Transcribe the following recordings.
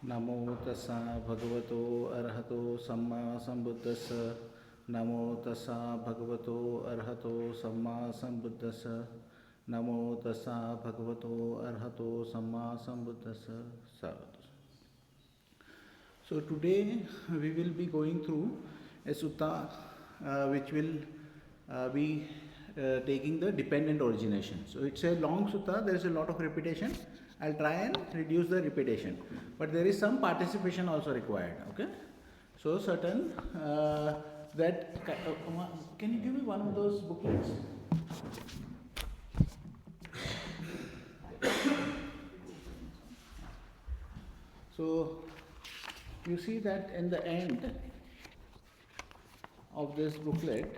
Namo tassa bhagavato arahato samma sambuddhassa. Namo tassa bhagavato arahato samma sambuddhassa. Namo tassa bhagavato arahato samma sambuddhassa. Sadhu. So today we will be going through a sutta which will be taking the dependent origination. So it's a long sutta, there is a lot of repetition. I'll try and reduce the repetition, but there is some participation also required. Okay, so certain that can you give me one of those booklets? So you see that in the end of this booklet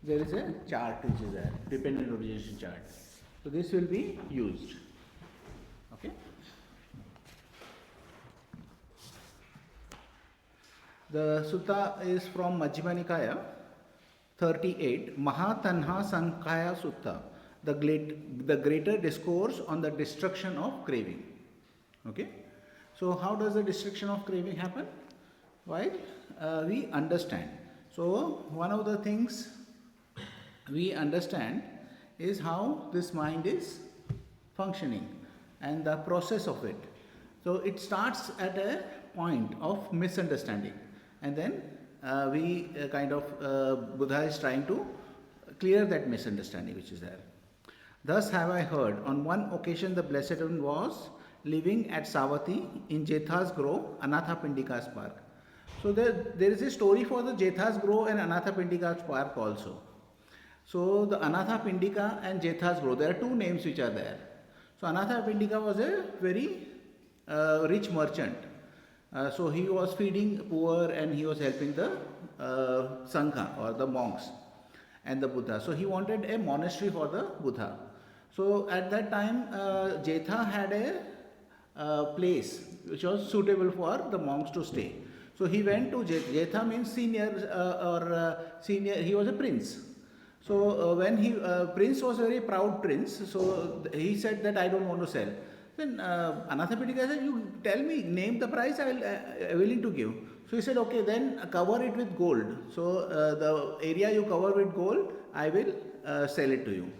there is a chart which is there, dependent origination chart. So this will be used. Okay. The sutta is from Majjhima Nikaya 38, Mahātaṇhāsaṅkhaya Sutta, the greater discourse on the destruction of craving. Okay. So how does the destruction of craving happen? While we understand. So one of the things we understand is how this mind is functioning and the process of it. So it starts at a point of misunderstanding, and then Buddha is trying to clear that misunderstanding which is there. Thus have I heard, on one occasion the Blessed One was living at Sāti in Jetha's Grove, Anathapindika's park. So there is a story for the Jetha's Grove and Anathapindika's park also. So the Anathapindika and Jetha's Grove, there are two names which are there. So Anathapindika was a very rich merchant. So he was feeding poor and he was helping the Sangha or the monks and the Buddha. So he wanted a monastery for the Buddha. So at that time Jetha had a place which was suitable for the monks to stay. So he went to Jetha means senior senior, he was a prince. So when prince was a very proud prince, so he said that I don't want to sell. Then Anathapindika said, you tell me, name the price, I will willing to give. So he said, okay, then cover it with gold. So the area you cover with gold, I will sell it to you.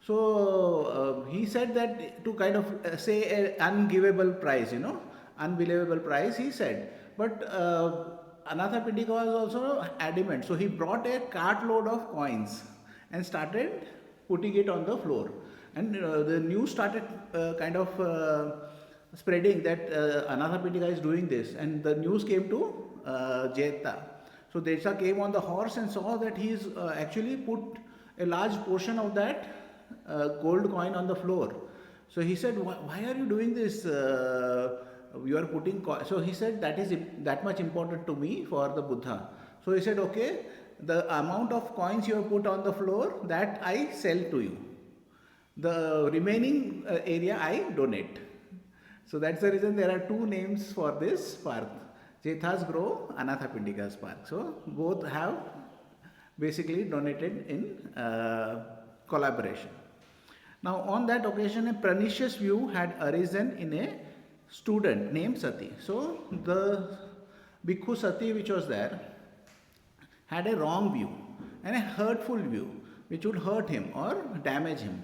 So he said that to kind of say an ungivable price, unbelievable price, he said. But Anathapindika was also adamant. So he brought a cartload of coins and started putting it on the floor. And the news started spreading that Anathapindika is doing this. And the news came to Jetha. So Jetha came on the horse and saw that he is actually put a large portion of that gold coin on the floor. So he said, why are you doing this? You are putting so he said, that is that much important to me for the Buddha. So he said, okay, the amount of coins you have put on the floor, that I sell to you. The remaining area I donate. So that's the reason there are two names for this park, Jetha's Grove, Anathapindika's park. So both have basically donated in collaboration. Now on that occasion a pernicious view had arisen in a student named Sāti. So the Bhikkhu Sāti which was there had a wrong view and a hurtful view which would hurt him or damage him.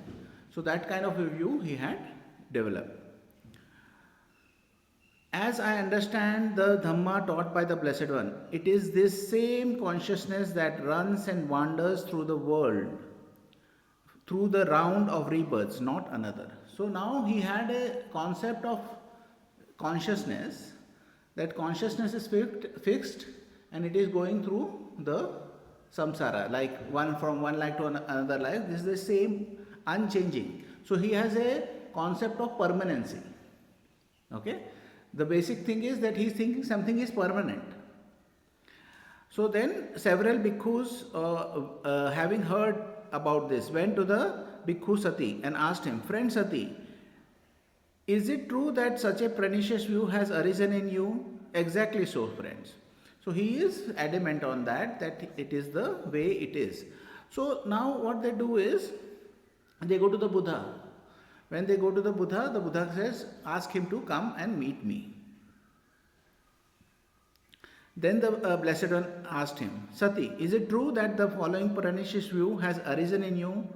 So that kind of a view he had developed. As I understand the Dhamma taught by the Blessed One, it is this same consciousness that runs and wanders through the world, through the round of rebirths, not another. So now he had a concept of consciousness, that consciousness is fixed and it is going through the samsara, like from one life to another life. This is the same, unchanging. So he has a concept of permanency. Okay, the basic thing is that he is thinking something is permanent. So then several bhikkhus having heard about this went to the Bhikkhu Sāti and asked him, friend Sāti, is it true that such a pernicious view has arisen in you? Exactly so, friends. So he is adamant on that it is the way it is. So now what they do is, they go to the Buddha. When they go to the Buddha says, ask him to come and meet me. Then the Blessed One asked him, Sati, is it true that the following pernicious view has arisen in you?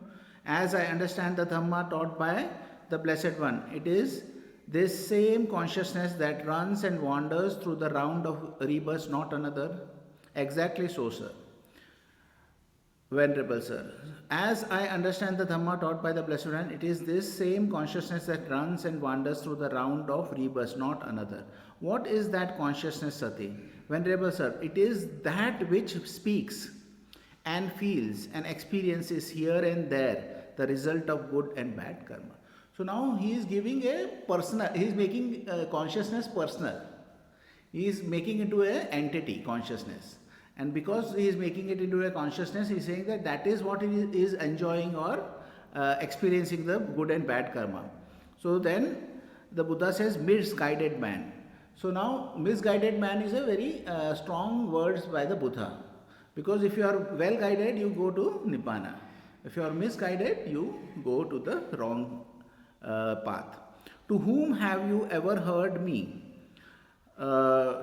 As I understand the Dhamma taught by the Blessed One, it is this same consciousness that runs and wanders through the round of rebirths, not another. Exactly so, sir. Venerable Sir, as I understand the Dhamma taught by the Blessed One, it is this same consciousness that runs and wanders through the round of rebirths, not another. What is that consciousness, Sati? Venerable Sir, it is that which speaks and feels and experiences here and there the result of good and bad karma. So now he is giving a personal, he is making consciousness personal. He is making into an entity, consciousness. And because he is making it into a consciousness, he is saying that that is what he is enjoying or experiencing the good and bad karma. So then the Buddha says misguided man. So now misguided man is a very strong words by the Buddha. Because if you are well guided, you go to Nibbana. If you are misguided, you go to the wrong path. To whom have you ever heard me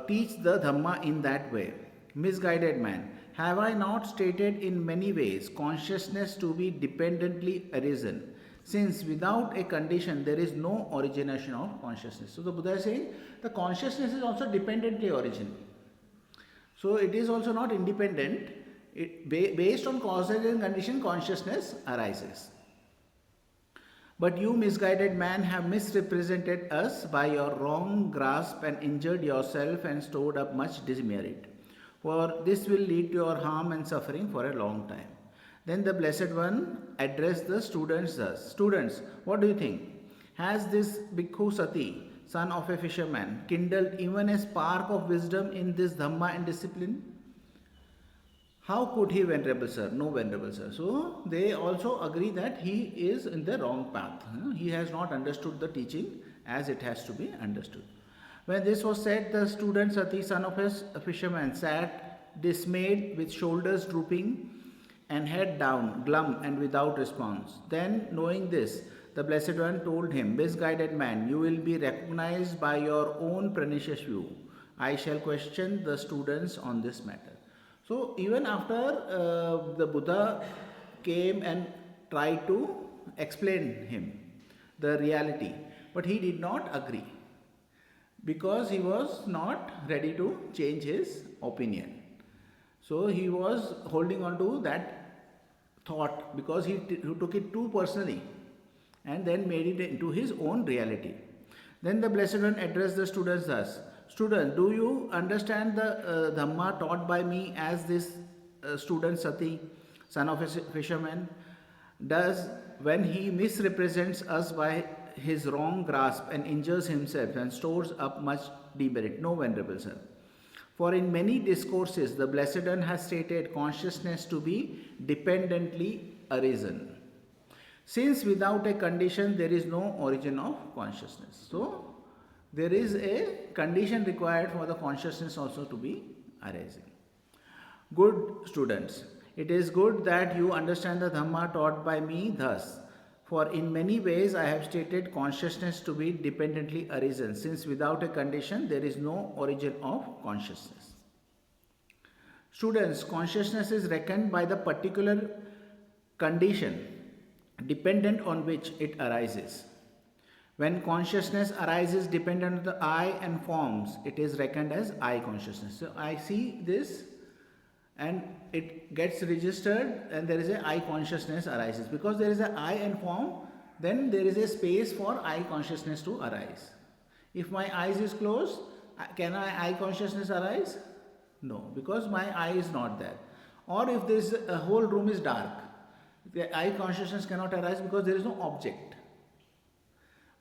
teach the Dhamma in that way? Misguided man, have I not stated in many ways consciousness to be dependently arisen, since without a condition there is no origination of consciousness? So the Buddha is saying the consciousness is also dependently origin. So it is also not independent. Based on causes and condition, consciousness arises. But you, misguided man, have misrepresented us by your wrong grasp and injured yourself and stored up much demerit. For this will lead to your harm and suffering for a long time. Then the Blessed One addressed the students thus: Students, what do you think? Has this Bhikkhu Sati, son of a fisherman, kindled even a spark of wisdom in this Dhamma and discipline? How could he, Venerable Sir? No, Venerable Sir. So they also agree that he is in the wrong path. He has not understood the teaching as it has to be understood. When this was said, the student Sati, son of a fisherman, sat dismayed with shoulders drooping and head down, glum and without response. Then, knowing this, the Blessed One told him, Misguided man, you will be recognized by your own pernicious view. I shall question the students on this matter. So, even after the Buddha came and tried to explain him the reality, but he did not agree, because he was not ready to change his opinion. So he was holding on to that thought because he took it too personally and then made it into his own reality. Then the Blessed One addressed the students thus: Student, do you understand the Dhamma taught by me as this student Sati, son of a fisherman, does when he misrepresents us by his wrong grasp and injures himself and stores up much demerit? No, Venerable Sir. For in many discourses, the Blessed One has stated consciousness to be dependently arisen, since without a condition there is no origin of consciousness. So, there is a condition required for the consciousness also to be arising. Good students, it is good that you understand the Dhamma taught by me thus. For in many ways I have stated consciousness to be dependently arisen, since without a condition there is no origin of consciousness. Students, consciousness is reckoned by the particular condition dependent on which it arises. When consciousness arises dependent on the I and forms, it is reckoned as I consciousness. So I see this and it gets registered and there is a I consciousness arises. Because there is a I and form, then there is a space for I consciousness to arise. If my eyes is closed, can I consciousness arise? No, because my eye is not there. Or if this whole room is dark, the I consciousness cannot arise because there is no object.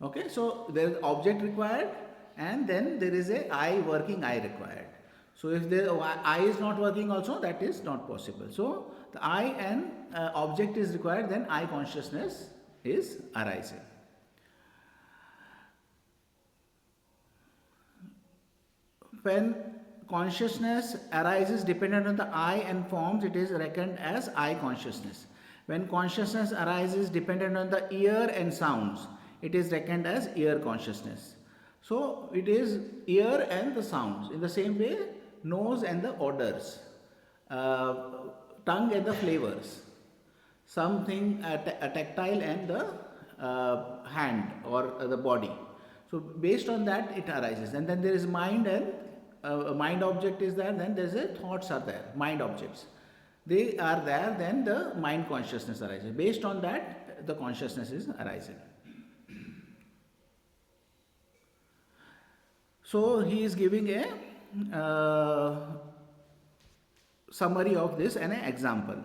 Okay, so there is object required and then there is a I working I required. So if the I is not working also, that is not possible. So the I and object is required, then I consciousness is arising. When consciousness arises dependent on the I and forms, it is reckoned as I consciousness. When consciousness arises dependent on the ear and sounds, it is reckoned as ear consciousness. So it is ear and the sounds. In the same way, nose and the odors, tongue and the flavors, something tactile and the hand or the body. So based on that it arises, and then there is mind, and mind object is there, then there is a thoughts are there, mind objects. They are there, then the mind consciousness arises. Based on that the consciousness is arising. So he is giving a summary of this and an example.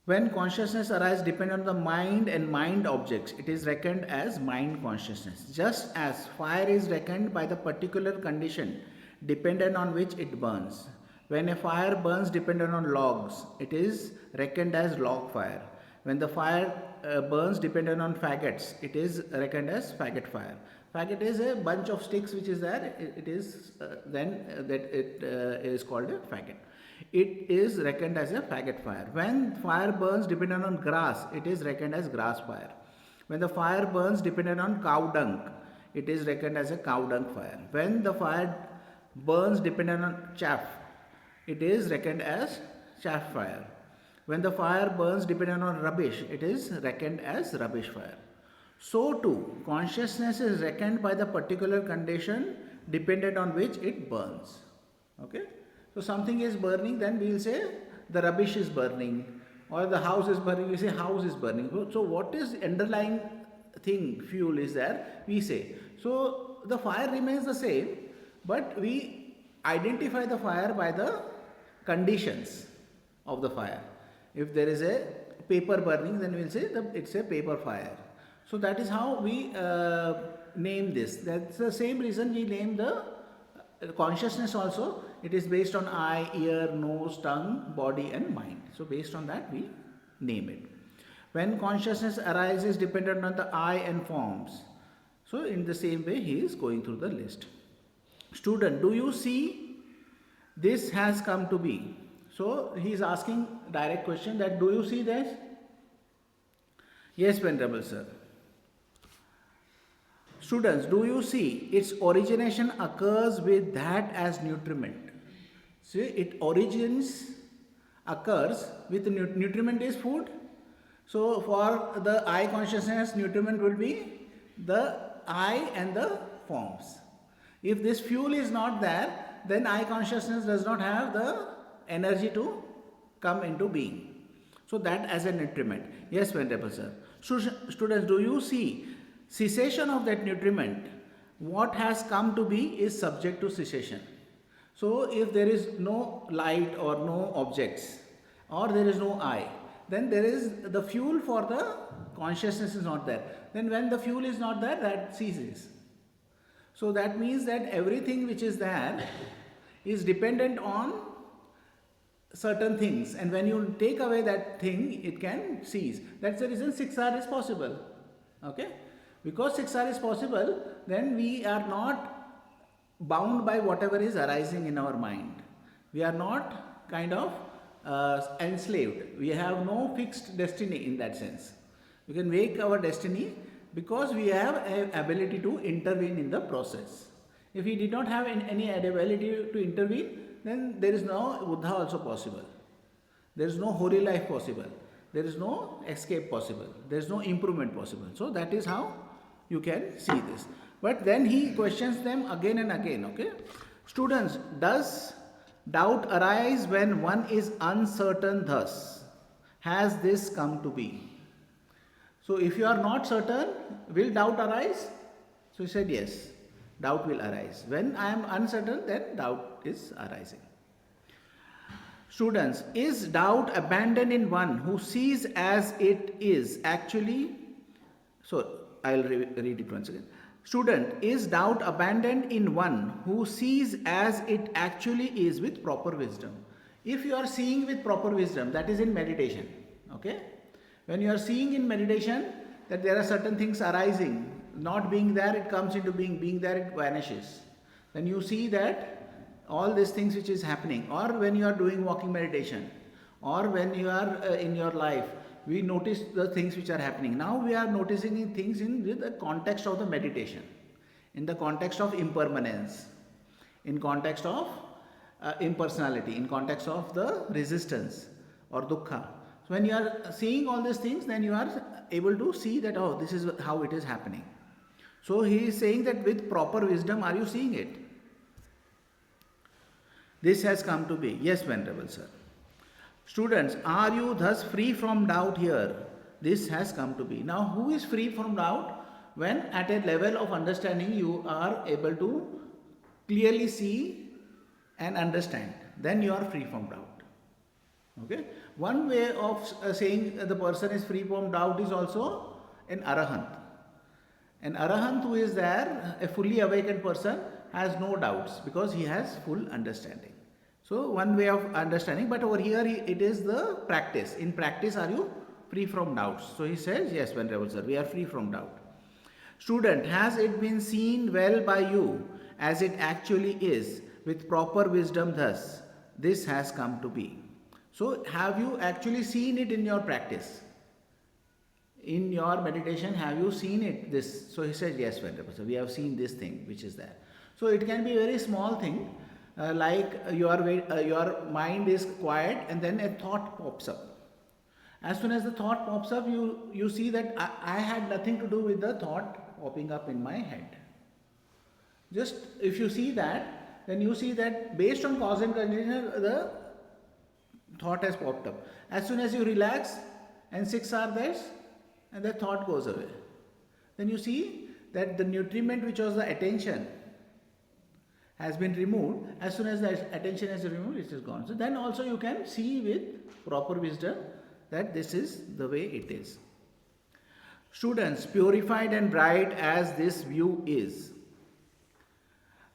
When consciousness arises dependent on the mind and mind objects, it is reckoned as mind consciousness. Just as fire is reckoned by the particular condition dependent on which it burns. When a fire burns dependent on logs, it is reckoned as log fire. When the fire burns dependent on faggots, it is reckoned as faggot fire. Faggot is a bunch of sticks which is there. It is is called a faggot. It is reckoned as a faggot fire. When fire burns dependent on grass, it is reckoned as grass fire. When the fire burns dependent on cow dung, it is reckoned as a cow dung fire. When the fire burns dependent on chaff, it is reckoned as chaff fire. When the fire burns dependent on rubbish, it is reckoned as rubbish fire. So too, consciousness is reckoned by the particular condition dependent on which it burns. Okay? So something is burning, then we will say the rubbish is burning, or the house is burning, we say house is burning. So what is the underlying thing, fuel is there, we say. So the fire remains the same, but we identify the fire by the conditions of the fire. If there is a paper burning, then we will say that it's a paper fire. So that is how we name this. That's the same reason we name the consciousness also. It is based on eye, ear, nose, tongue, body and mind. So based on that we name it. When consciousness arises dependent on the eye and forms. So in the same way he is going through the list. Student, do you see this has come to be? So he is asking direct question that do you see this? Yes, Venerable Sir. Students, do you see its origination occurs with that as nutriment? See, it origins occurs with nutriment is food. So for the eye consciousness, nutriment will be the eye and the forms. If this fuel is not there, then eye consciousness does not have the energy to come into being. So that as a nutriment. Yes, Venerable Sir. Students, do you see cessation of that nutriment? What has come to be is subject to cessation. So if there is no light or no objects, or there is no eye, then there is the fuel for the consciousness is not there. Then when the fuel is not there, that ceases. So that means that everything which is there is dependent on certain things, and when you take away that thing, it can cease. That's the reason 6R is possible. Okay? Because 6R is possible, then we are not bound by whatever is arising in our mind. We are not kind of enslaved. We have no fixed destiny in that sense. We can make our destiny because we have an ability to intervene in the process. If we did not have any ability to intervene, then there is no Buddha also possible. There is no holy life possible. There is no escape possible. There is no improvement possible. So that is how you can see this. But then he questions them again and again. Okay, students, does doubt arise when one is uncertain thus? Has this come to be? So if you are not certain, will doubt arise? So he said yes, doubt will arise. When I am uncertain, then doubt is arising. Students, is doubt abandoned in one who sees as it is actually? So I will read it once again. Student, is doubt abandoned in one who sees as it actually is with proper wisdom? If you are seeing with proper wisdom, that is in meditation. Okay? When you are seeing in meditation that there are certain things arising, not being there, it comes into being, being there, it vanishes. Then you see that all these things which is happening, or when you are doing walking meditation, or when you are in your life, we notice the things which are happening. Now we are noticing things in with the context of the meditation. in the context of impermanence, in context of impersonality, in context of the resistance or dukkha. So when you are seeing all these things, then you are able to see that, oh, this is how it is happening. So he is saying that with proper wisdom, are you seeing it? This has come to be. Yes, Venerable Sir. Students, are you thus free from doubt here? This has come to be. Now, who is free from doubt? When at a level of understanding you are able to clearly see and understand, then you are free from doubt. Okay? One way of saying the person is free from doubt is also an arahant. An arahant who is there, a fully awakened person, has no doubts because he has full understanding. So one way of understanding, but over here it is the practice. In practice, are you free from doubts? So he says, yes, Venerable Sir, we are free from doubt. Student, has it been seen well by you as it actually is with proper wisdom thus? This has come to be. So have you actually seen it in your practice? In your meditation, have you seen it? This. So he says, yes, Venerable Sir, we have seen this thing which is there. So it can be a very small thing, like your mind is quiet and then a thought pops up. As soon as the thought pops up, you see that I had nothing to do with the thought popping up in my head. Just if you see that, then you see that based on cause and condition, the thought has popped up. As soon as you relax and 6 hours there, and the thought goes away. Then you see that the nutriment which was the attention has been removed. As soon as the attention is removed, it is gone. So then also you can see with proper wisdom that this is the way it is. Students, purified and bright as this view is.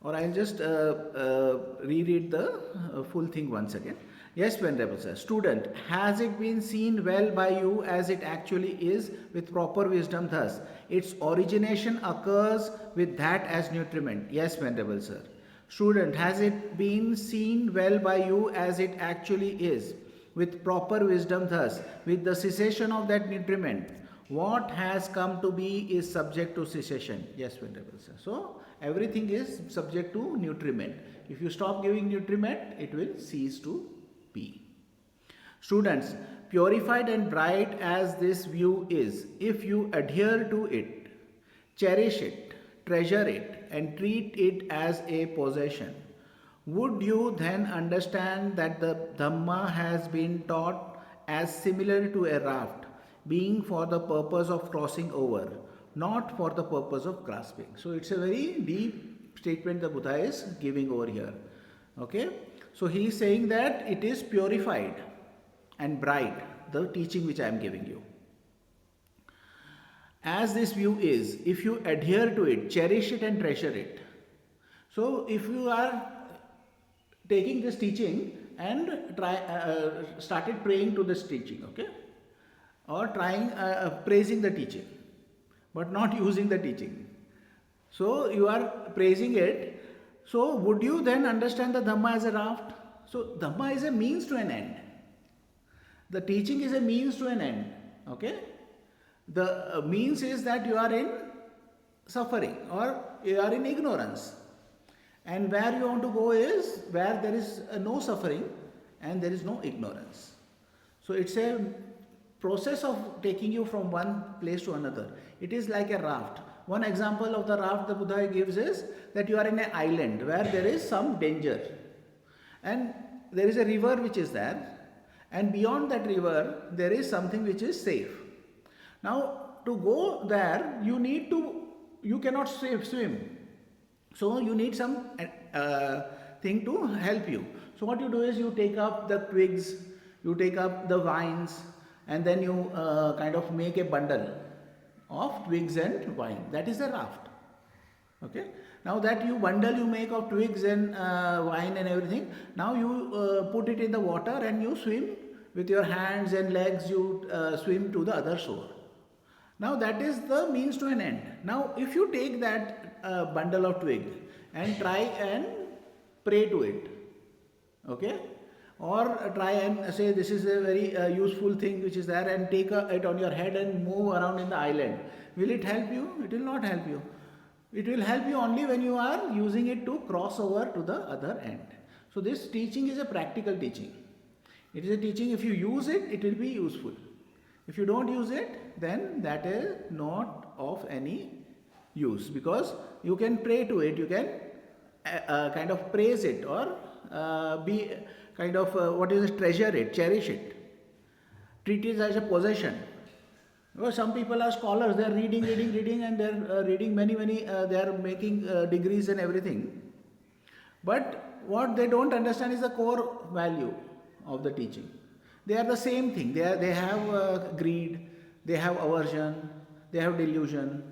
Or I'll just reread the full thing once again. Yes, Venerable Sir. Student, has it been seen well by you as it actually is with proper wisdom thus? Its origination occurs with that as nutriment. Yes, Venerable Sir. Student, has it been seen well by you as it actually is with proper wisdom thus? With the cessation of that nutriment, what has come to be is subject to cessation. Yes, Venerable Sir. So, everything is subject to nutriment. If you stop giving nutriment, it will cease to be. Students, purified and bright as this view is, if you adhere to it, cherish it, treasure it, and treat it as a possession, would you then understand that the Dhamma has been taught as similar to a raft, being for the purpose of crossing over, not for the purpose of grasping? So it's a very deep statement the Buddha is giving over here. Okay? So he is saying that it is purified and bright, the teaching which I am giving you. As this view is, if you adhere to it, cherish it and treasure it. So if you are taking this teaching and started praying to this teaching, okay? Or praising the teaching, but not using the teaching. So you are praising it. So would you then understand the Dhamma as a raft? So Dhamma is a means to an end. The teaching is a means to an end. Okay? The means is that you are in suffering or you are in ignorance. And where you want to go is where there is no suffering and there is no ignorance. So it's a process of taking you from one place to another. It is like a raft. One example of the raft the Buddha gives is that you are in an island where there is some danger. And there is a river which is there. And beyond that river, there is something which is safe. Now, to go there, you cannot swim. So, you need some thing to help you. So, what you do is you take up the twigs, you take up the vines, and then you kind of make a bundle of twigs and vine. That is a raft. Okay. Now that bundle you make of twigs and vine and everything, now you put it in the water and you swim with your hands and legs, you swim to the other shore. Now that is the means to an end. Now if you take that bundle of twig and try and pray to it, okay, or try and say this is a very useful thing which is there, and take it on your head and move around in the island, will it help you? It will not help you. It will help you only when you are using it to cross over to the other end. So this teaching is a practical teaching. It is a teaching, if you use it, it will be useful. If you don't use it, then that is not of any use, because you can pray to it, you can kind of praise it, or be kind of treasure it, cherish it, treat it as a possession. Because some people are scholars, they are reading, and they are reading many, they are making degrees and everything. But what they don't understand is the core value of the teaching. They are the same thing. They have greed, they have aversion, they have delusion,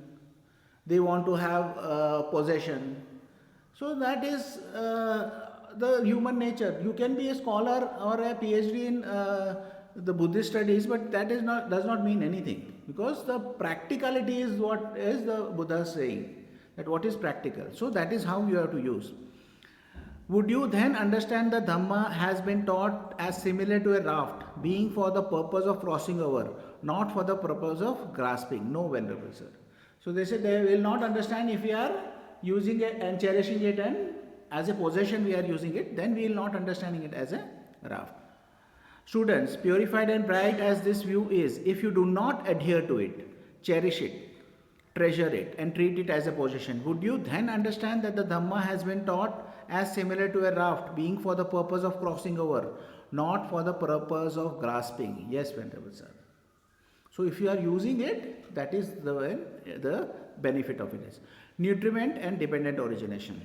they want to have possession. So that is the human nature. You can be a scholar or a PhD in the Buddhist studies, but that does not mean anything, because the practicality is what is the Buddha saying, that what is practical. So that is how you have to use. Would you then understand the Dhamma has been taught as similar to a raft, being for the purpose of crossing over, not for the purpose of grasping? No, Venerable Sir. So they said they will not understand if we are using it and cherishing it, and as a possession we are using it, then we will not understanding it as a raft. Students, purified and bright as this view is, if you do not adhere to it, cherish it, treasure it, and treat it as a possession, would you then understand that the Dhamma has been taught as similar to a raft, being for the purpose of crossing over, not for the purpose of grasping? Yes, Venerable Sir. So if you are using it, that is the benefit of it is. Nutriment and dependent origination.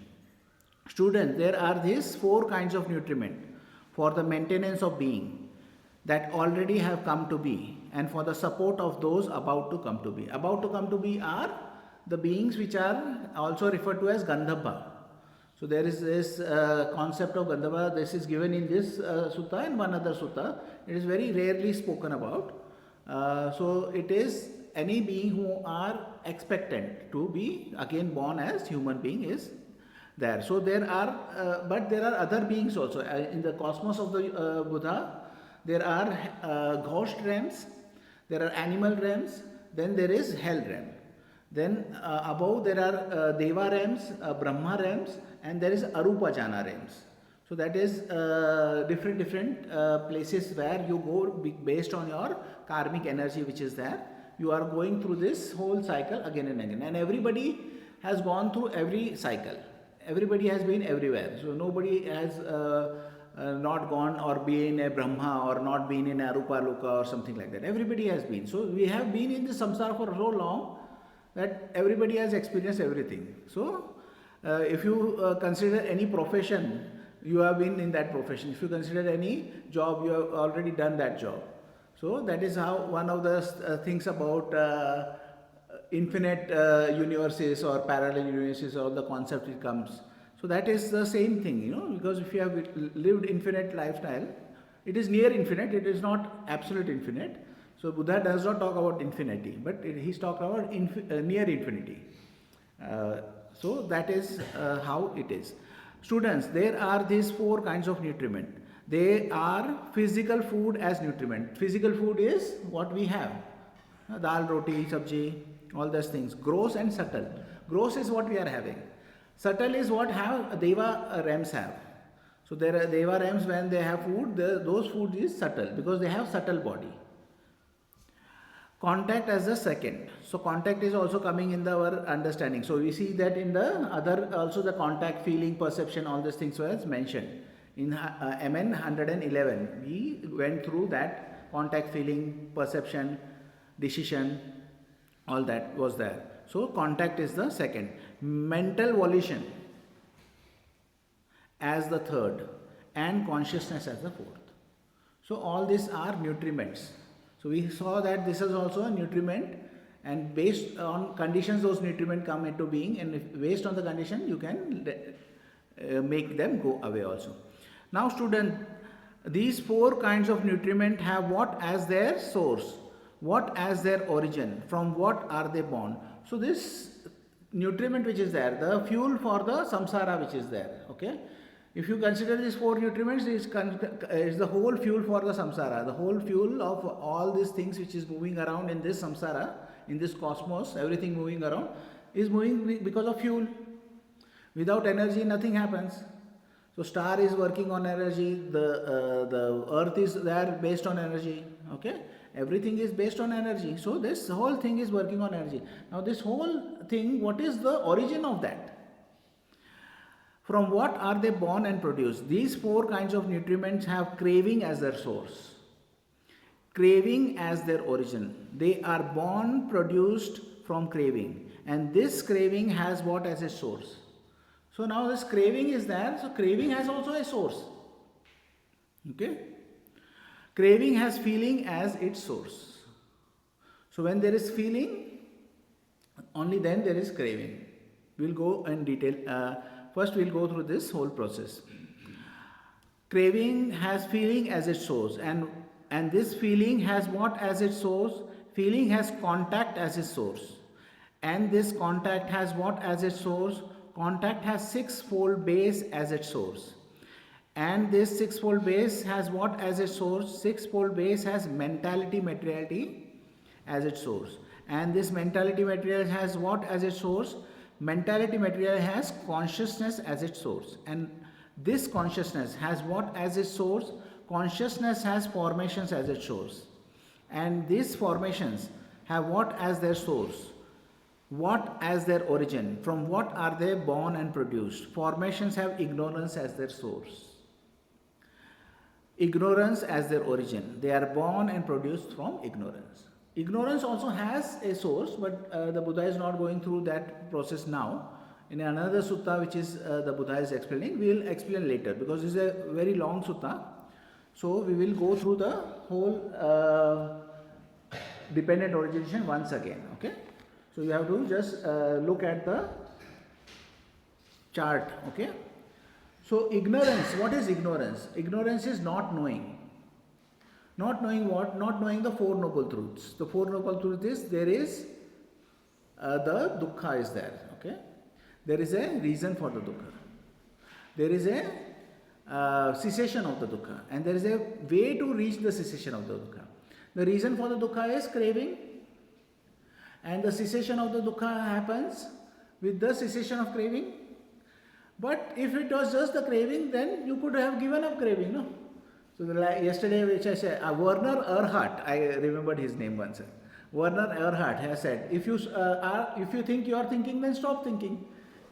Students, there are these 4 kinds of nutriment for the maintenance of being that already have come to be, and for the support of those about to come to be. About to come to be are the beings which are also referred to as Gandhabha. So there is this concept of Gandhabha. This is given in this sutta and one other sutta. It is very rarely spoken about. So it is any being who are expectant to be again born as human being is there. So there are, but there are other beings also. In the cosmos of the Buddha, there are ghost realms, there are animal realms, then there is hell realm. Then above there are Deva realms, Brahma realms, and there is Arupa Jana realms. So that is different places where you go based on your karmic energy which is there. You are going through this whole cycle again and again. And everybody has gone through every cycle. Everybody has been everywhere. So nobody has not gone or been a Brahma or not been in Arupa Loka or something like that. Everybody has been. So we have been in the samsara for so long that everybody has experienced everything. So if you consider any profession, you have been in that profession. If you consider any job, you have already done that job. So that is how one of the things about infinite universes or parallel universes, or the concept it comes. So that is the same thing, because if you have lived infinite lifestyle, it is near infinite, it is not absolute infinite. So Buddha does not talk about infinity, but he's talking about near infinity. So that is how it is. Students, there are these 4 kinds of nutriment. They are physical food as nutriment. Physical food is what we have. Dal, roti, sabji, all those things. Gross and subtle. Gross is what we are having. Subtle is what have Deva realms have. So there are Deva realms, when they have food, those food is subtle because they have subtle body. Contact as the second. So contact is also coming in our understanding. So we see that in the other also the contact, feeling, perception, all these things was mentioned. In MN 111, we went through that contact, feeling, perception, decision, all that was there. So contact is the second. Mental volition as the third, and consciousness as the fourth. So all these are nutriments. So we saw that this is also a nutriment, and based on conditions those nutriment come into being, and if based on the condition you can make them go away also. Now student, these 4 kinds of nutriment have what as their source, what as their origin, from what are they born. So this nutriment which is there, the fuel for the samsara which is there, okay. If you consider these 4 nutriments, is the whole fuel for the samsara, the whole fuel of all these things which is moving around in this samsara, in this cosmos, everything moving around is moving because of fuel. Without energy, nothing happens. So star is working on energy, the earth is there based on energy, okay? Everything is based on energy. So this whole thing is working on energy. Now this whole thing, what is the origin of that? From what are they born and produced? These four kinds of nutriments have craving as their source. Craving as their origin. They are born, produced from craving. And this craving has what as its source? So now this craving is there, so craving has also a source. Okay? Craving has feeling as its source. So when there is feeling, only then there is craving. We'll go in detail. First we'll go through this whole process. Craving has feeling as its source, and this feeling has what as its source? Feeling has contact as its source. And this contact has what as its source? Contact has six-fold base as its source. And this six-fold base has what as its source? Six-fold base has mentality-materiality as its source. And this mentality-materiality has what as its source? Mentality-materiality has consciousness as its source. And this consciousness has what as its source? Consciousness has formations as its source. And these formations have what as their source? What as their origin? From what are they born and produced? Formations have ignorance as their source. Ignorance as their origin. They are born and produced from ignorance. Ignorance also has a source, but the Buddha is not going through that process now. In another sutta which is the Buddha is explaining, we will explain later because this is a very long sutta. So we will go through the whole dependent origination once again. Okay. So you have to just look at the chart, okay? So ignorance, what is ignorance? Ignorance is not knowing. Not knowing what? Not knowing the Four Noble Truths. The Four Noble Truths is, there is the dukkha is there, okay? There is a reason for the dukkha. There is a cessation of the dukkha, and there is a way to reach the cessation of the dukkha. The reason for the dukkha is craving. And the cessation of the dukkha happens with the cessation of craving. But if it was just the craving, then you could have given up craving, no? So yesterday, which I said, Werner Erhard, I remembered his name once. Werner Erhard has said, if you think you are thinking, then stop thinking.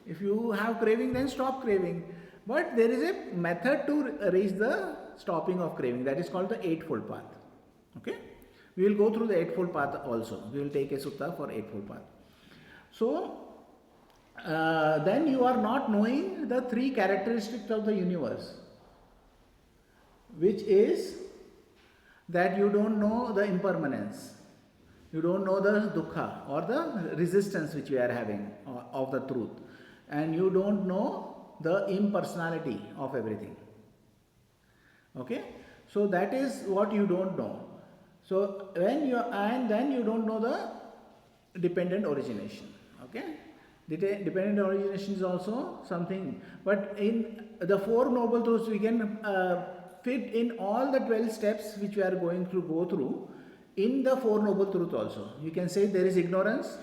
If you have craving, then stop craving. But there is a method to reach the stopping of craving. That is called the Eightfold Path. Okay? We will go through the Eightfold Path also. We will take a sutta for Eightfold Path. So, then you are not knowing the three characteristics of the universe, which is that you don't know the impermanence, you don't know the dukkha or the resistance which you are having of the truth, and you don't know the impersonality of everything. Okay? So that is what you don't know. So then you don't know the dependent origination. Okay? Dependent origination is also something, but in the Four Noble Truths we can fit in all the 12 steps which we are going to go through in the Four Noble Truths also. You can say there is ignorance,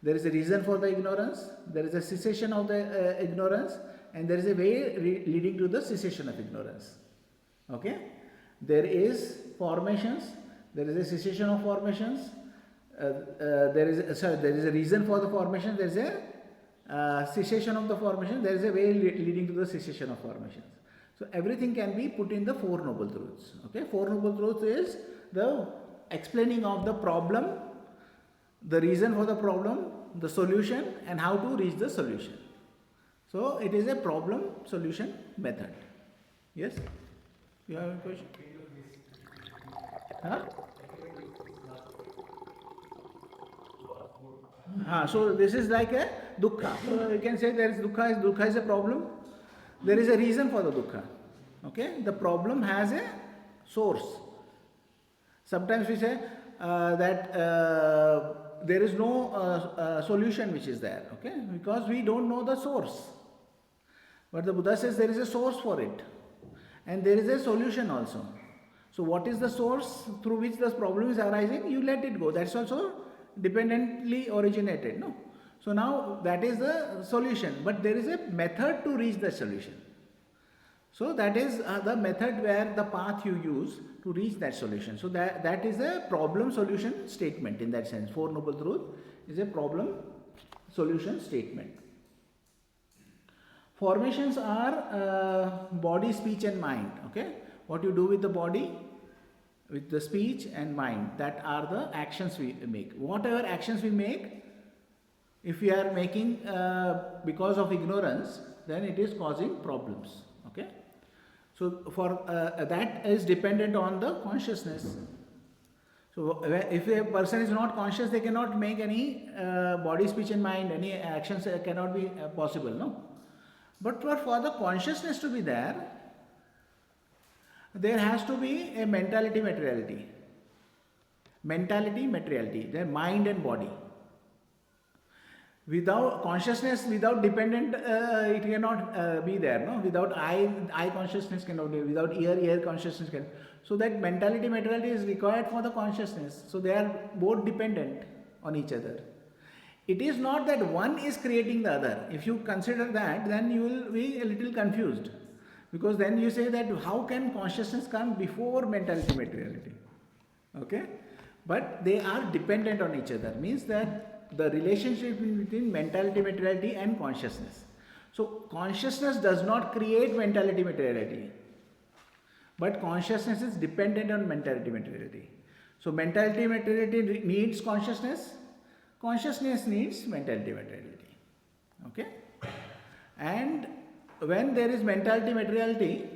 there is a reason for the ignorance, there is a cessation of the ignorance, and there is a way leading to the cessation of ignorance. Okay? There is formations, there is a cessation of formations, there is a reason for the formation, there is a cessation of the formation, there is a way leading to the cessation of formations. So everything can be put in the Four Noble Truths. Okay? Four Noble Truths is the explaining of the problem, the reason for the problem, the solution, and how to reach the solution. So it is a problem solution method. Yes? You have a question? Huh? So this is like a dukkha. So you can say there is dukkha is a problem. There is a reason for the dukkha. Okay? The problem has a source. Sometimes we say that there is no solution which is there. Okay? Because we don't know the source. But the Buddha says there is a source for it. And there is a solution also. So what is the source through which the problem is arising? You let it go. That's also dependently originated. No? So now that is the solution, but there is a method to reach the solution. So that is the method where the path you use to reach that solution. So that is a problem solution statement in that sense. Four Noble Truth is a problem solution statement. Formations are body, speech and mind. Okay, what you do with the body, with the speech and mind, that are the actions we make. Whatever actions we make, if we are making because of ignorance, then it is causing problems. Okay, so for that is dependent on the consciousness. So if a person is not conscious, they cannot make any body, speech and mind, any actions cannot be possible, no. But for the consciousness to be there has to be a mentality-materiality. Mentality-materiality, the mind and body. Without consciousness, without dependent, it cannot be there, no? Without eye consciousness cannot be, without ear consciousness cannot. So that mentality-materiality is required for the consciousness. So they are both dependent on each other. It is not that one is creating the other. If you consider that, then you will be a little confused. Because then you say that how can consciousness come before mentality-materiality? Okay? But they are dependent on each other. Means that the relationship between mentality-materiality and consciousness. So consciousness does not create mentality-materiality. But consciousness is dependent on mentality-materiality. So mentality-materiality needs consciousness. Consciousness needs mentality-materiality. Okay? And when there is mentality-materiality,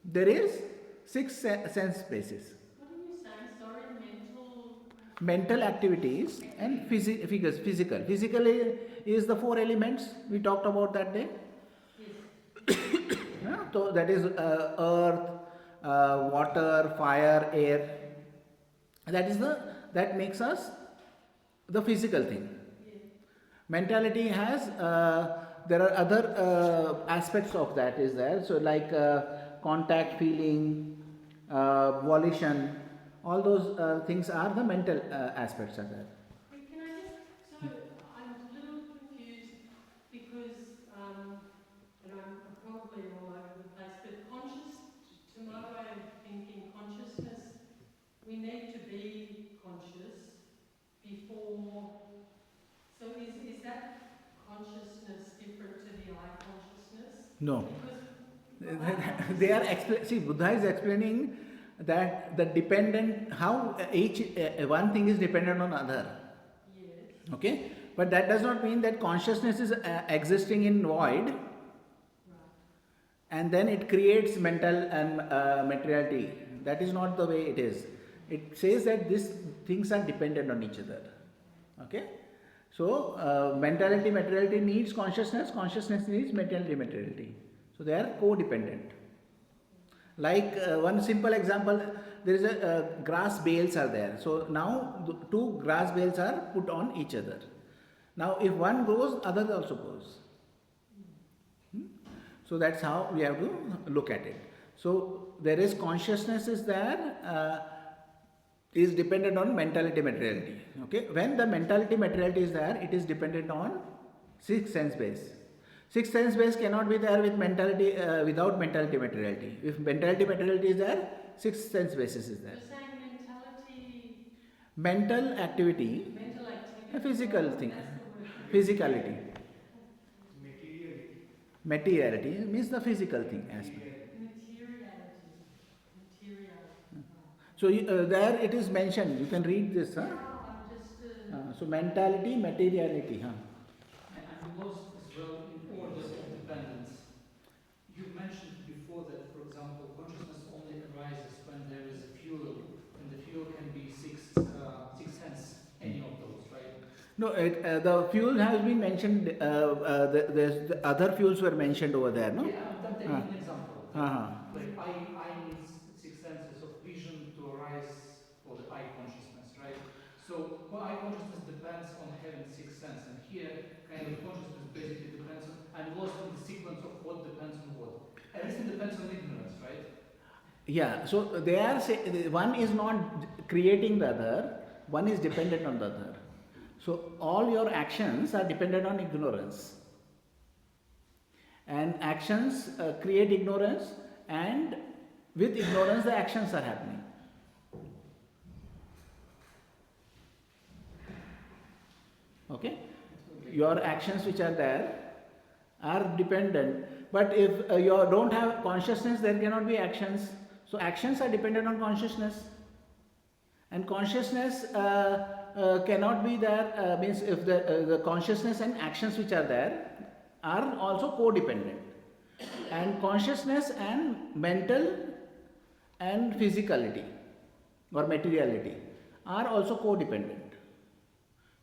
there is six sense spaces. What are you saying? Sorry, mental activities and physical. Physical is the four elements we talked about that day. Yes. So that is earth, water, fire, air. That makes us the physical thing. Yes. Mentality has there are other aspects of that is there. So like contact, feeling, volition, all those things are the mental aspects of that. Can I just, so I'm a little confused because, and I'm probably all over the place, but to my way of thinking, consciousness, we need to be conscious before, so is that consciousness different to the I consciousness? No. They are see, Buddha is explaining that the dependent, how each one thing is dependent on other. Yes. Okay, but that does not mean that consciousness is existing in void. Right. And then it creates mental and materiality. That is not the way it is. It says that these things are dependent on each other. Okay, so mentality materiality needs consciousness. Consciousness needs mentality materiality. So they are co-dependent. Like one simple example, there is a grass bales are there. So now two grass bales are put on each other. Now if one goes, other also goes. So that's how we have to look at it. So there is consciousness is there, is dependent on mentality materiality. Okay, when the mentality materiality is there, it is dependent on six sense base. Six sense base cannot be there with mentality without mentality materiality. If mentality materiality is there, six sense bases is there. You're saying mentality. Mental activity. Mental activity. A physical thing. That's the word. Physicality. Materiality means the physical thing aspect. Materiality. So there it is mentioned. You can read this. Huh? I'm just. So mentality, materiality. Huh? And the lost as well in orders of dependence. You mentioned before that, for example, consciousness only arises when there is a fuel, and the fuel can be six sense, any of those, right? No, the fuel has been mentioned. The other fuels were mentioned over there. No. Yeah, I'm taking an example. Like I need six senses of vision to arise for the I consciousness, right? So I consciousness depends on having six senses, and here kind of consciousness basically depends on, I'm lost in the sequence of what depends on what. Everything depends on ignorance, right? Yeah. So they are one is not creating the other. One is dependent on the other. So all your actions are dependent on ignorance. And actions create ignorance, and with ignorance the actions are happening. Okay? Your actions which are there are dependent. But if you don't have consciousness, there cannot be actions. So actions are dependent on consciousness. And consciousness cannot be there, means if the consciousness and actions which are there are also codependent. And consciousness and mental and physicality or materiality are also codependent.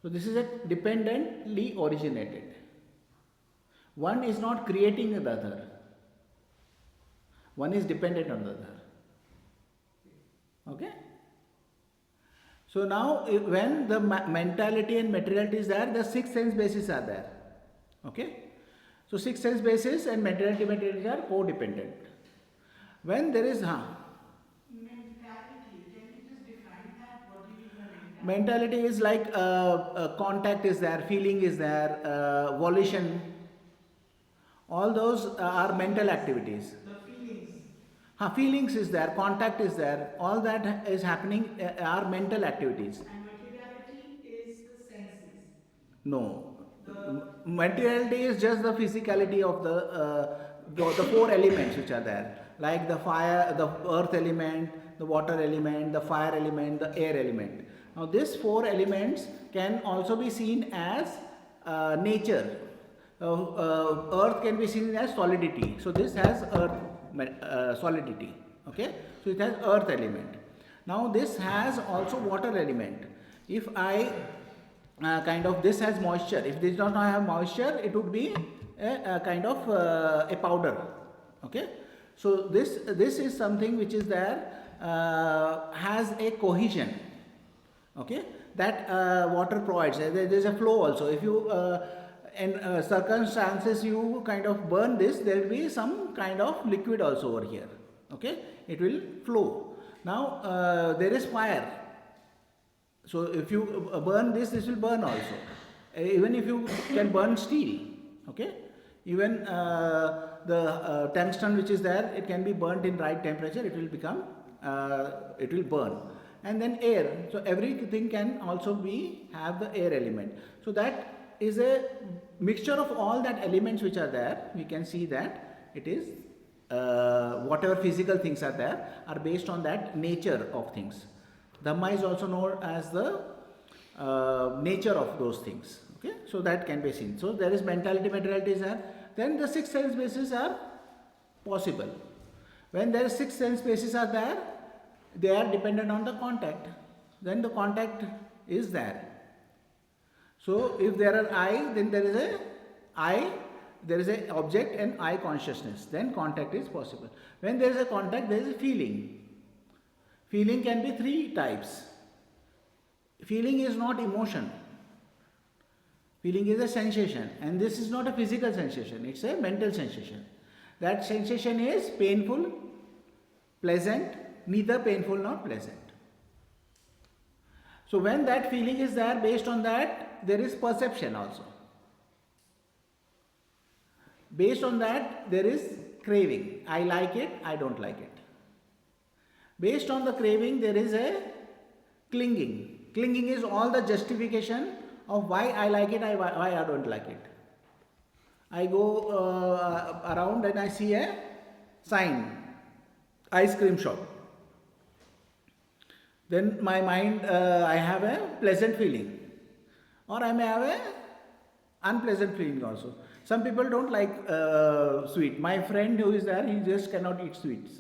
So this is a dependently originated. One is not creating the other. One is dependent on the other. Okay? So now when the mentality and materiality is there, the 6 sense bases are there. Okay? So 6 sense bases and materiality are codependent. When there is Mentality, can you just define that? What do you mean by mentality? mentality is like contact is there, feeling is there, volition. All those are mental activities. The feelings. Feelings is there, contact is there. All that is happening are mental activities. And materiality is the senses. No. Materiality is just the physicality of the 4 elements which are there. Like the fire, the earth element, the water element, the fire element, the air element. Now these 4 elements can also be seen as nature. Earth can be seen as solidity. So this has earth solidity. Okay? So it has earth element. Now this has also water element. If I this has moisture. If this does not have moisture, it would be a kind of a powder. Okay? So this is something which is there, has a cohesion. Okay? That water provides. There is a flow also. If you in circumstances you kind of burn this, there will be some kind of liquid also over here. Okay? It will flow. Now there is fire. So if you burn this will burn also. Even if you can burn steel. Okay? Even the tungsten which is there, it can be burnt in right temperature, it will become, it will burn. And then air. So everything can also have the air element. So that is a mixture of all that elements which are there. We can see that it is whatever physical things are there are based on that nature of things. Dhamma is also known as the nature of those things. Okay, so that can be seen. So there is mentality, materiality is there. Then the 6 sense bases are possible. When there are 6 sense bases are there, they are dependent on the contact. Then the contact is there. So if there are I, then there is a I, there is a object and I consciousness. Then contact is possible. When there is a contact, there is a feeling. Feeling can be 3 types. Feeling is not emotion. Feeling is a sensation, and this is not a physical sensation, it's a mental sensation. That sensation is painful, pleasant, neither painful nor pleasant. So when that feeling is there, based on that, there is perception also. Based on that, there is craving. I like it, I don't like it. Based on the craving, there is a clinging. Clinging is all the justification of why I like it, why I don't like it. I go around and I see a sign, ice cream shop. Then my mind, I have a pleasant feeling, or I may have a unpleasant feeling also. Some people don't like sweet. My friend who is there, he just cannot eat sweets.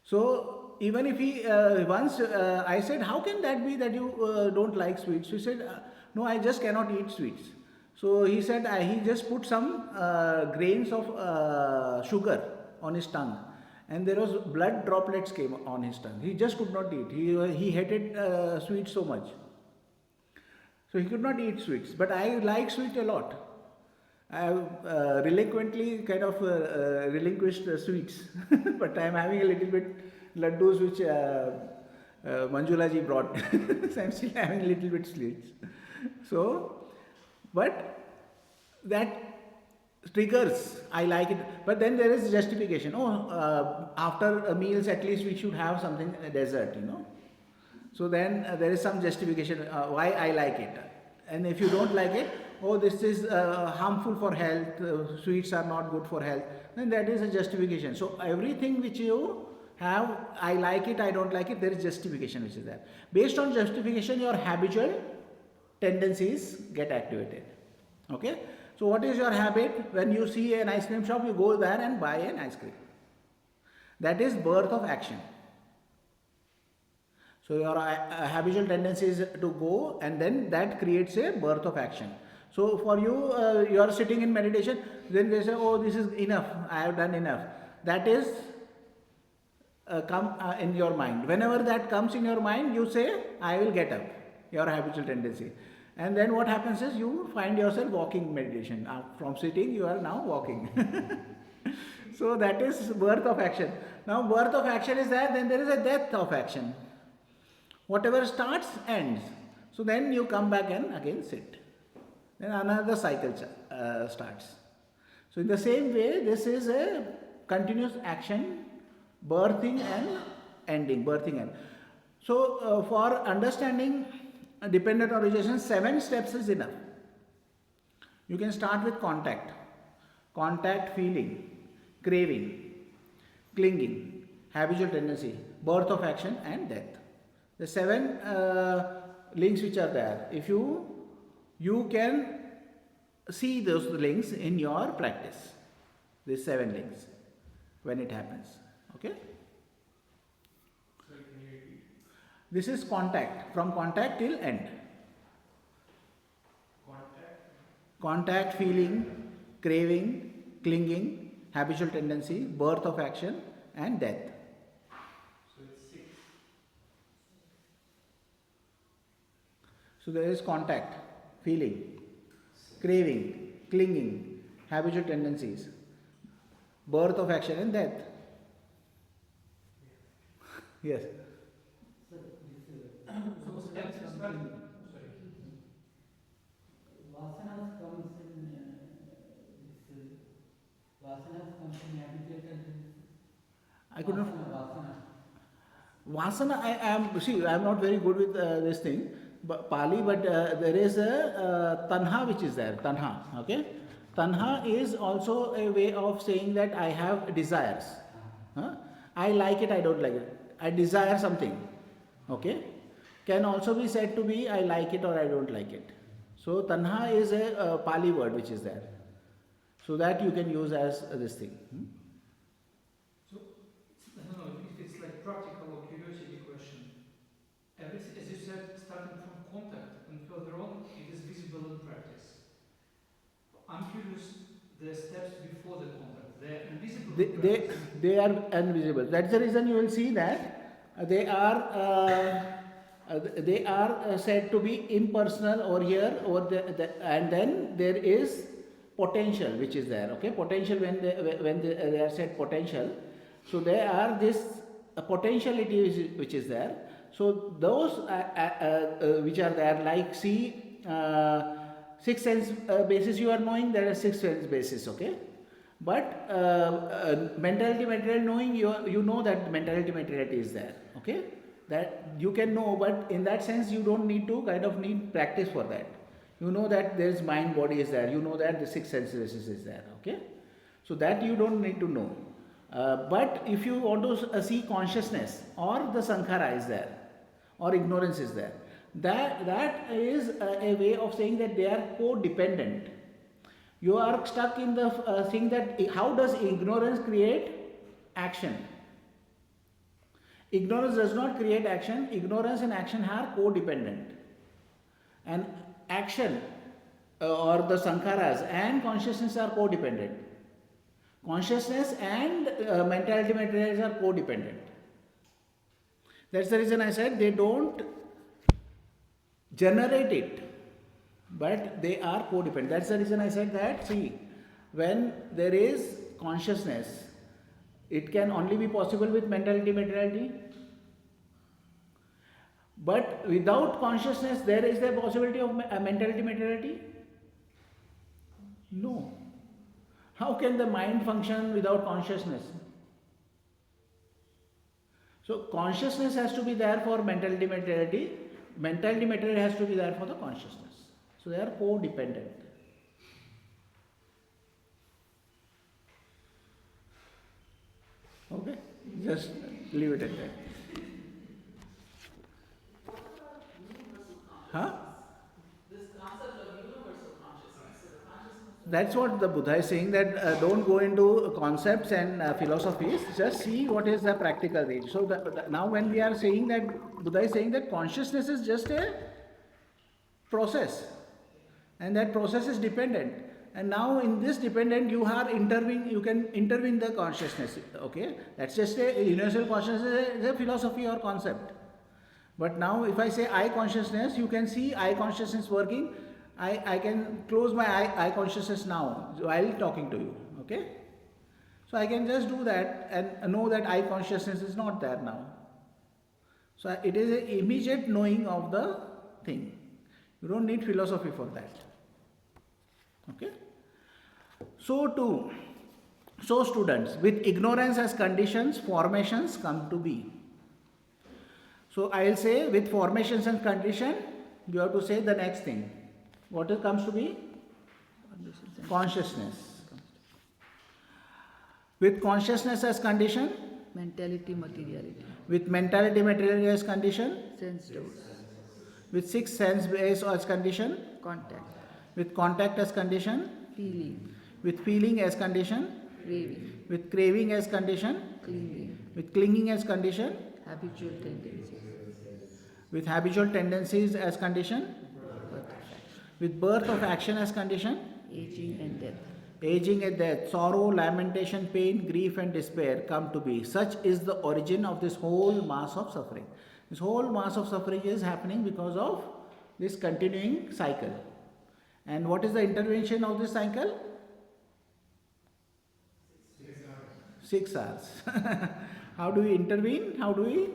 So even if he once I said, how can that be that you don't like sweets? He said, no, I just cannot eat sweets. So he said he just put some grains of sugar on his tongue, and there was blood droplets came on his tongue. He just could not eat. He hated sweets so much. So he could not eat sweets. But I like sweet a lot. I have reluctantly kind of relinquished sweets, but I am having a little bit laddus which Manjula ji brought. So I'm still having a little bit sweets. So, but that triggers, I like it. But then there is justification. After meals at least we should have something, a dessert, So then there is some justification why I like it. And if you don't like it, this is harmful for health, sweets are not good for health, then that is a justification. So everything which you have, I like it, I don't like it, there is justification which is there. Based on justification, your habitual tendencies get activated. Okay? So what is your habit? When you see an ice cream shop, you go there and buy an ice cream. That is birth of action. So your habitual tendency is to go, and then that creates a birth of action. So for you, you are sitting in meditation, then they say, this is enough, I have done enough. That is come in your mind. Whenever that comes in your mind, you say, I will get up, your habitual tendency. And then what happens is you find yourself walking meditation. From sitting, you are now walking. So that is birth of action. Now birth of action is there, then there is a death of action. Whatever starts, ends. So then you come back and again sit. Then another cycle starts. So in the same way, this is a continuous action, birthing and ending, birthing and. So for understanding dependent origination, 7 steps is enough. You can start with contact, feeling, craving, clinging, habitual tendency, birth of action and death. The 7 links which are there. If you can see those links in your practice, these 7 links, when it happens. Okay? Sorry, can you repeat? This is contact, from contact till end. Contact, feeling, craving, clinging, habitual tendency, birth of action and death. So it's 6. So there is contact, feeling, craving, clinging, habitual tendencies, birth of action and death. Yes. So let's start. Sorry. Vasanas comes in habitual tendency. I could not. Vasana. Vasana, I am not very good with this thing, Pali, but there is a tanha which is there, tanha, okay? Tanha is also a way of saying that I have desires. I like it, I don't like it. I desire something, okay? Can also be said to be I like it or I don't like it. So tanha is a Pali word which is there. So that you can use as this thing. So, I don't know if it's like practical or curiosity question. Everything, as you said, starting from contact and further on, it is visible in practice. I'm curious, the steps before the contact, they're invisible in practice. They are invisible. That's the reason you will see that they are said to be impersonal over here, and then there is potential which is there. Okay, potential when they are said potential. So there are this potentiality which is there. So those which are there, like see, 6 sense basis you are knowing, there are 6 sense basis. Okay, but mentality material knowing, you know that mentality materiality is there. Okay, that you can know, but in that sense you don't need to need practice for that. You know that there is mind, body is there. You know that the 6 sense basis is there. Okay, so that you don't need to know. But if you want to see consciousness or the sankhara is there, or ignorance is there, that is a way of saying that they are codependent. You are stuck in the thing that how does ignorance create action? Ignorance does not create action. Ignorance and action are codependent. And action or the sankharas and consciousness are codependent. Consciousness and mentality materials are codependent. That's the reason I said they don't generate it, but they are codependent. That's the reason I said that, see, when there is consciousness, it can only be possible with mentality materiality. But without consciousness, there is the possibility of mentality-materiality? No. How can the mind function without consciousness? So consciousness has to be there for mentality-materiality. Mentality-materiality has to be there for the consciousness. So they are co-dependent. Okay? Just leave it at that. Huh? This concept of universal consciousness. So the consciousness. That's what the Buddha is saying, that don't go into concepts and philosophies, just see what is the practical range. So now when we are saying that, Buddha is saying that consciousness is just a process, and that process is dependent. And now in this dependent you can intervene the consciousness. Okay, that's just a universal consciousness, is a philosophy or concept. But now if I say I consciousness, you can see I consciousness working. I can close my eye consciousness now while talking to you. Okay, so I can just do that and know that I consciousness is not there now. So it is an immediate knowing of the thing. You don't need philosophy for that. Okay. So students, with ignorance as conditions, formations come to be. So I will say with formations and condition, you have to say the next thing. What comes to be? Consciousness. With consciousness as condition? Mentality-materiality. With mentality-materiality as condition? Sense doors. With six sense base as condition? Contact. With contact as condition? Feeling. With feeling as condition? Craving. With craving as condition? Clinging. With clinging as condition? Habitual tendencies. With habitual tendencies as condition? Birth of action. With birth of action as condition? Aging and death. Aging and death, sorrow, lamentation, pain, grief and despair come to be. Such is the origin of this whole mass of suffering. This whole mass of suffering is happening because of this continuing cycle. And what is the intervention of this cycle? 6 hours. How do we intervene? How do we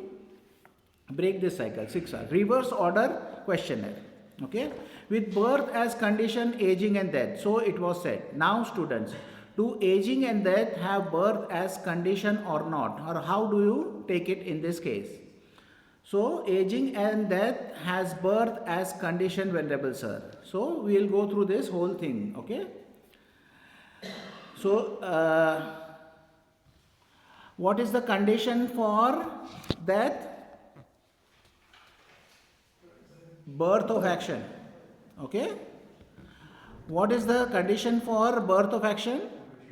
break this cycle? 6 hours. Reverse order questionnaire. Okay. With birth as condition, aging and death. So it was said. Now students, do aging and death have birth as condition or not? Or how do you take it in this case? So aging and death has birth as condition, Venerable Sir. So we will go through this whole thing. Okay. So what is the condition for death? Birth of action. Okay. What is the condition for birth of action?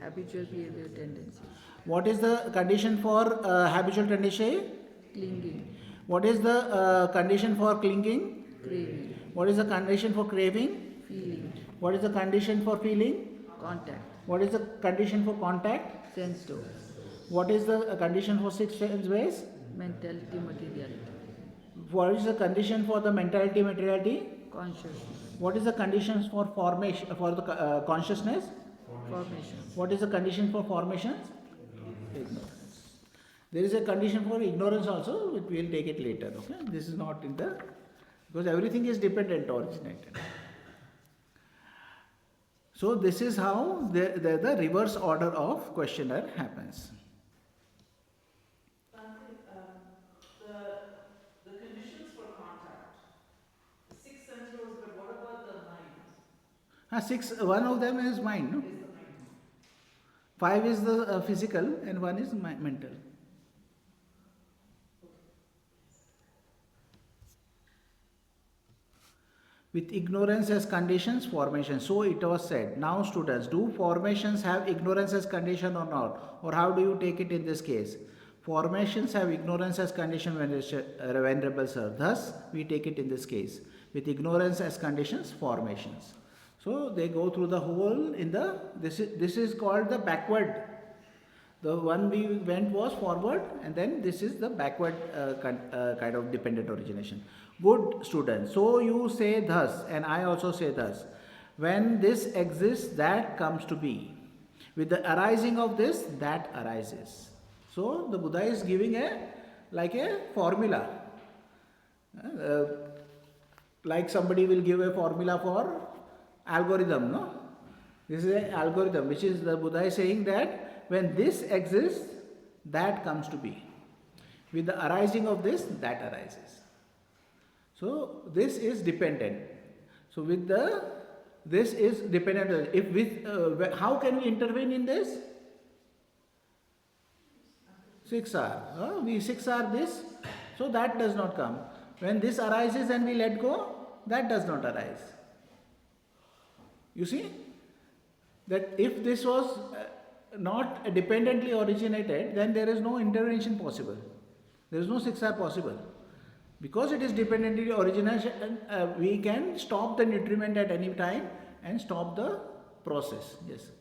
Habitual behavior tendencies. What is the condition for habitual tendency? Clinging. What is the condition for clinging? Craving. What is the condition for craving? Feeling. What is the condition for feeling? Contact. What is the condition for contact? Sense doors. What is the condition for six sense base? Mentality-materiality. What is the condition for the mentality-materiality? Consciousness. What is the conditions for formation for the consciousness? Formations. What is the condition for formations? Ignorance. There is a condition for ignorance also, which we will take it later. Okay, this is not in the, because everything is dependent originated. So this is how the reverse order of questionnaire happens. The conditions for contact, the 6 sense doors, but what about the mind? One of them is mind, no? Is the mind? 5 is the physical and 1 is mental. With ignorance as conditions, formation. So it was said. Now students, do formations have ignorance as condition or not? Or how do you take it in this case? Formations have ignorance as condition, Venerable Sir. Thus, we take it in this case. With ignorance as conditions, formations. So they go through the whole in the, this is called the backward. The one we went was forward, and then this is the backward kind of dependent origination. Good students. So you say thus, and I also say thus. When this exists, that comes to be. With the arising of this, that arises. So the Buddha is giving like a formula. Like somebody will give a formula for algorithm, no? This is an algorithm, which is the Buddha is saying that when this exists, that comes to be. With the arising of this, that arises. So this is dependent. So with this is dependent. If with how can we intervene in this? 6R. We 6R this, so that does not come. When this arises and we let go, that does not arise. You see that if this was not dependently originated, then there is no intervention possible. There is no 6R possible. Because it is dependently origination, we can stop the nutriment at any time and stop the process. Yes.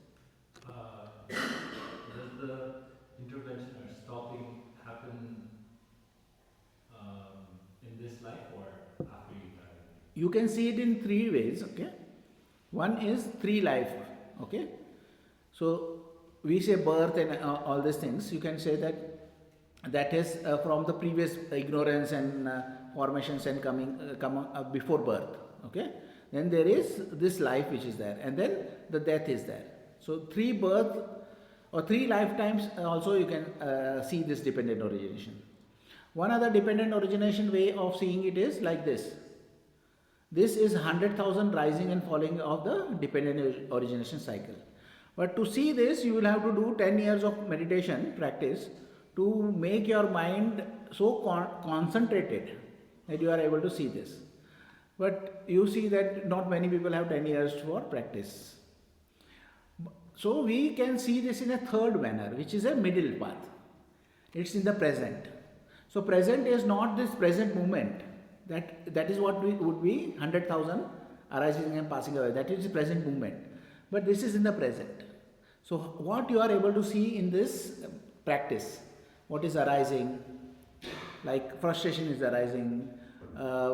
Does the intervention or stopping happen in this life or after you die? You can see it in 3 ways. Okay. One is 3 life. Okay. So we say birth and all these things. You can say that is from the previous ignorance and formations and coming before birth. Okay. Then there is this life which is there, and then the death is there. So 3 birth or 3 lifetimes also you can see this dependent origination. One other dependent origination way of seeing it is like this. This is 100,000 rising and falling of the dependent origination cycle. But to see this, you will have to do 10 years of meditation practice to make your mind so concentrated that you are able to see this. But you see that not many people have 10 years for practice. So we can see this in a third manner, which is a middle path. It's in the present. So present is not this present moment. That is what would be 100,000 arising and passing away. That is the present moment. But this is in the present. So what you are able to see in this practice, what is arising, like frustration is arising,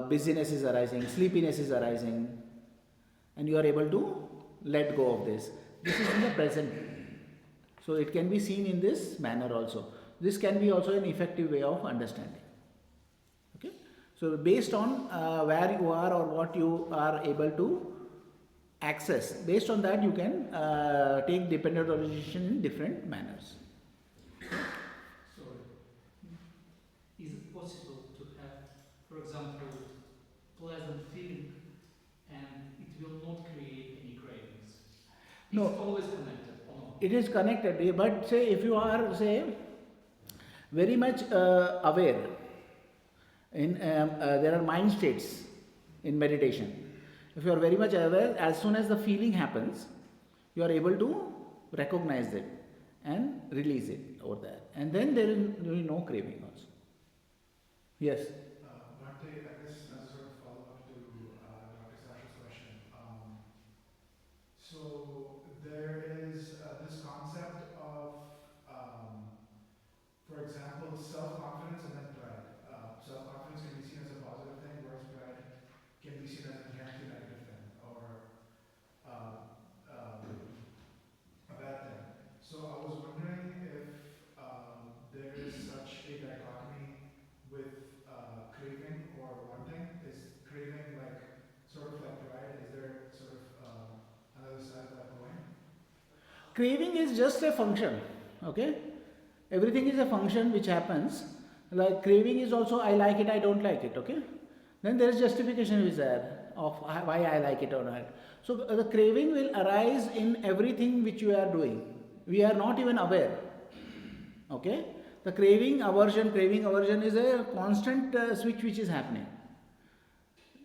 busyness is arising, sleepiness is arising, and you are able to let go of this. This is in the present. So it can be seen in this manner also. This can be also an effective way of understanding. Okay. So based on where you are or what you are able to access, based on that you can take dependent origination in different manners. Sorry. Is it possible to have, for example, pleasant feeling and it will not create any cravings? No. It's always connected or not? It is connected, but say if you are very much aware, there are mind states in meditation. If you are very much aware, as soon as the feeling happens, you are able to recognize it and release it over there. And then there will be no craving also. Yes? Bhante, I guess as a sort of follow-up to Dr. Sasha's question. So there is this concept of, for example, self-confidence and then pride. Self-confidence can be seen as a positive thing, whereas pride can be seen as an inherently negative thing or a bad thing. So I was wondering if there is such a dichotomy with craving or wanting. Is craving sort of like pride? Is there sort of another side of that coin? Craving is just a function. Okay? Everything is a function which happens. Like craving is also I like it, I don't like it. Okay? Then there is justification is there of why I like it or not. So the craving will arise in everything which you are doing. We are not even aware. Okay? The craving aversion is a constant switch which is happening.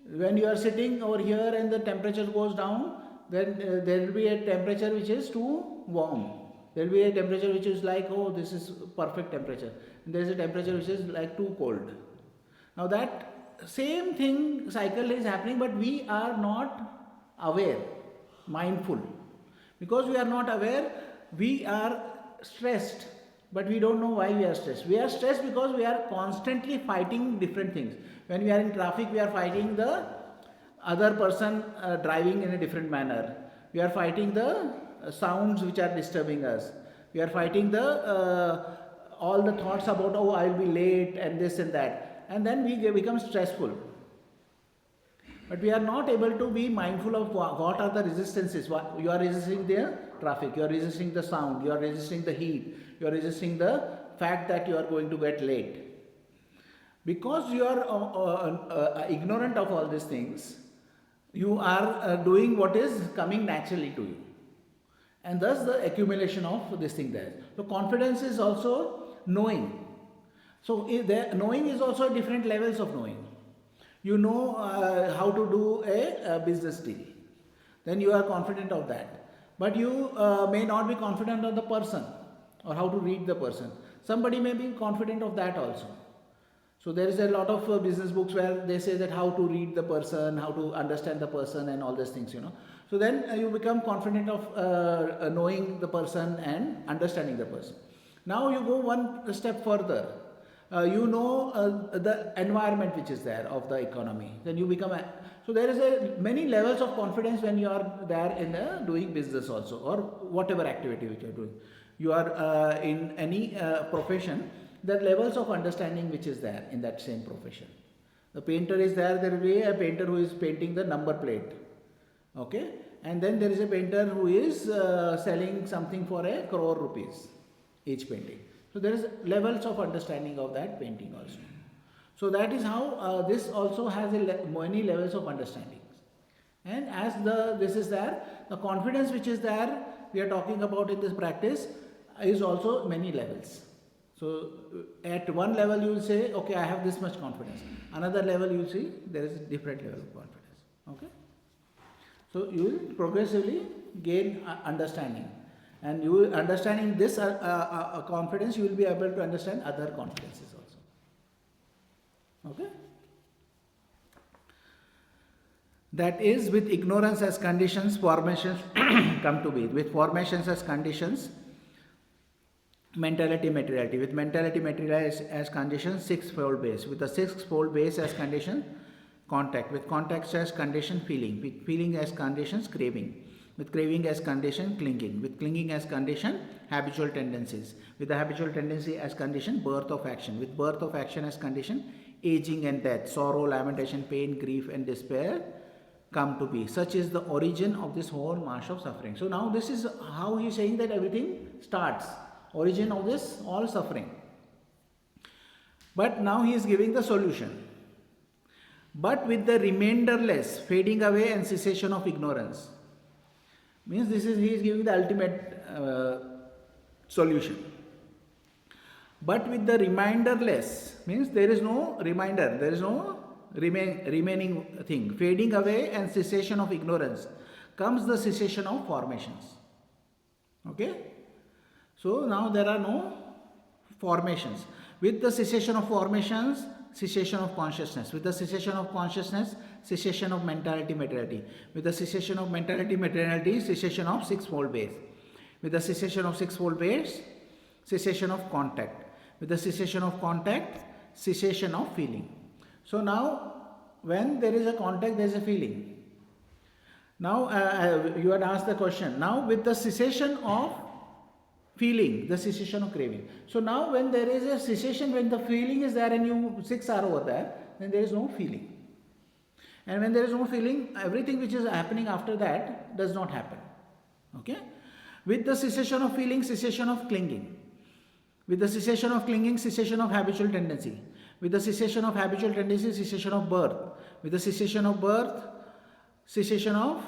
When you are sitting over here and the temperature goes down, then there will be a temperature which is too warm. There will be a temperature which is like, oh, this is perfect temperature. And there is a temperature which is like too cold. Now that same thing cycle is happening, but we are not aware, mindful. Because we are not aware, we are stressed, but we don't know why we are stressed. We are stressed because we are constantly fighting different things. When we are in traffic, we are fighting the other person driving in a different manner. We are fighting the sounds which are disturbing us. We are fighting all the thoughts about, oh, I will be late and this and that. and then we become stressful. But we are not able to be mindful of what are the resistances. What, you are resisting the traffic, you are resisting the sound, you are resisting the heat, you are resisting the fact that you are going to get late. Because you are ignorant of all these things, you are doing what is coming naturally to you. And thus the accumulation of this thing there. So confidence is also knowing. So knowing is also different levels of knowing. You know how to do a business deal. Then you are confident of that. But you may not be confident of the person or how to read the person. Somebody may be confident of that also. So there is a lot of business books where they say that how to read the person, how to understand the person and all these things, So then you become confident of knowing the person and understanding the person. Now you go one step further. You know the environment which is there of the economy. Then you become so there is many levels of confidence when you are there in doing business also, or whatever activity which you are doing. You are in any profession. The levels of understanding which is there in that same profession. The painter is there. There will be a painter who is painting the number plate. Okay, and then there is a painter who is selling something for 1 crore rupees each painting. So there is levels of understanding of that painting also. So that is how this also has many levels of understanding. And as this is there, the confidence which is there, we are talking about in this practice, is also many levels. So at one level you will say, okay, I have this much confidence. Another level you will see there is a different level of confidence. Okay. So you will progressively gain understanding. And you will understanding this confidence, you will be able to understand other confidences also. Okay? That is, with ignorance as conditions, formations come to be. With formations as conditions, mentality-materiality. With mentality-materiality as condition, sixfold base. With the sixfold base as condition, contact. With contact as condition, feeling. With feeling as conditions, craving. With craving as condition, clinging. With clinging as condition, habitual tendencies. With the habitual tendency as condition, birth of action. With birth of action as condition, aging and death, sorrow, lamentation, pain, grief and despair come to be. Such is the origin of this whole mass of suffering. So now this is how he is saying that everything starts. Origin of this all suffering. But now he is giving the solution. But with the remainderless fading away and cessation of ignorance. Means he is giving the ultimate solution. But with the reminderless, means there is no reminder, there is no remaining thing. Fading away and cessation of ignorance comes the cessation of formations. Okay? So now there are no formations. With the cessation of formations, cessation of consciousness. With the cessation of consciousness, cessation of mentality-materiality. With the cessation of mentality-materiality, cessation of sixfold base. With the cessation of sixfold base, cessation of contact. With the cessation of contact, cessation of feeling. So now, when there is a contact, there is a feeling. Now, you had asked the question. Now, with the cessation of feeling, the cessation of craving. So now, when there is a cessation, when the feeling is there and you six are over there, then there is no feeling. And when there is no feeling, everything which is happening after that does not happen. Okay? With the cessation of feeling, cessation of clinging. With the cessation of clinging, cessation of habitual tendency. With the cessation of habitual tendency, cessation of birth. With the cessation of birth, cessation of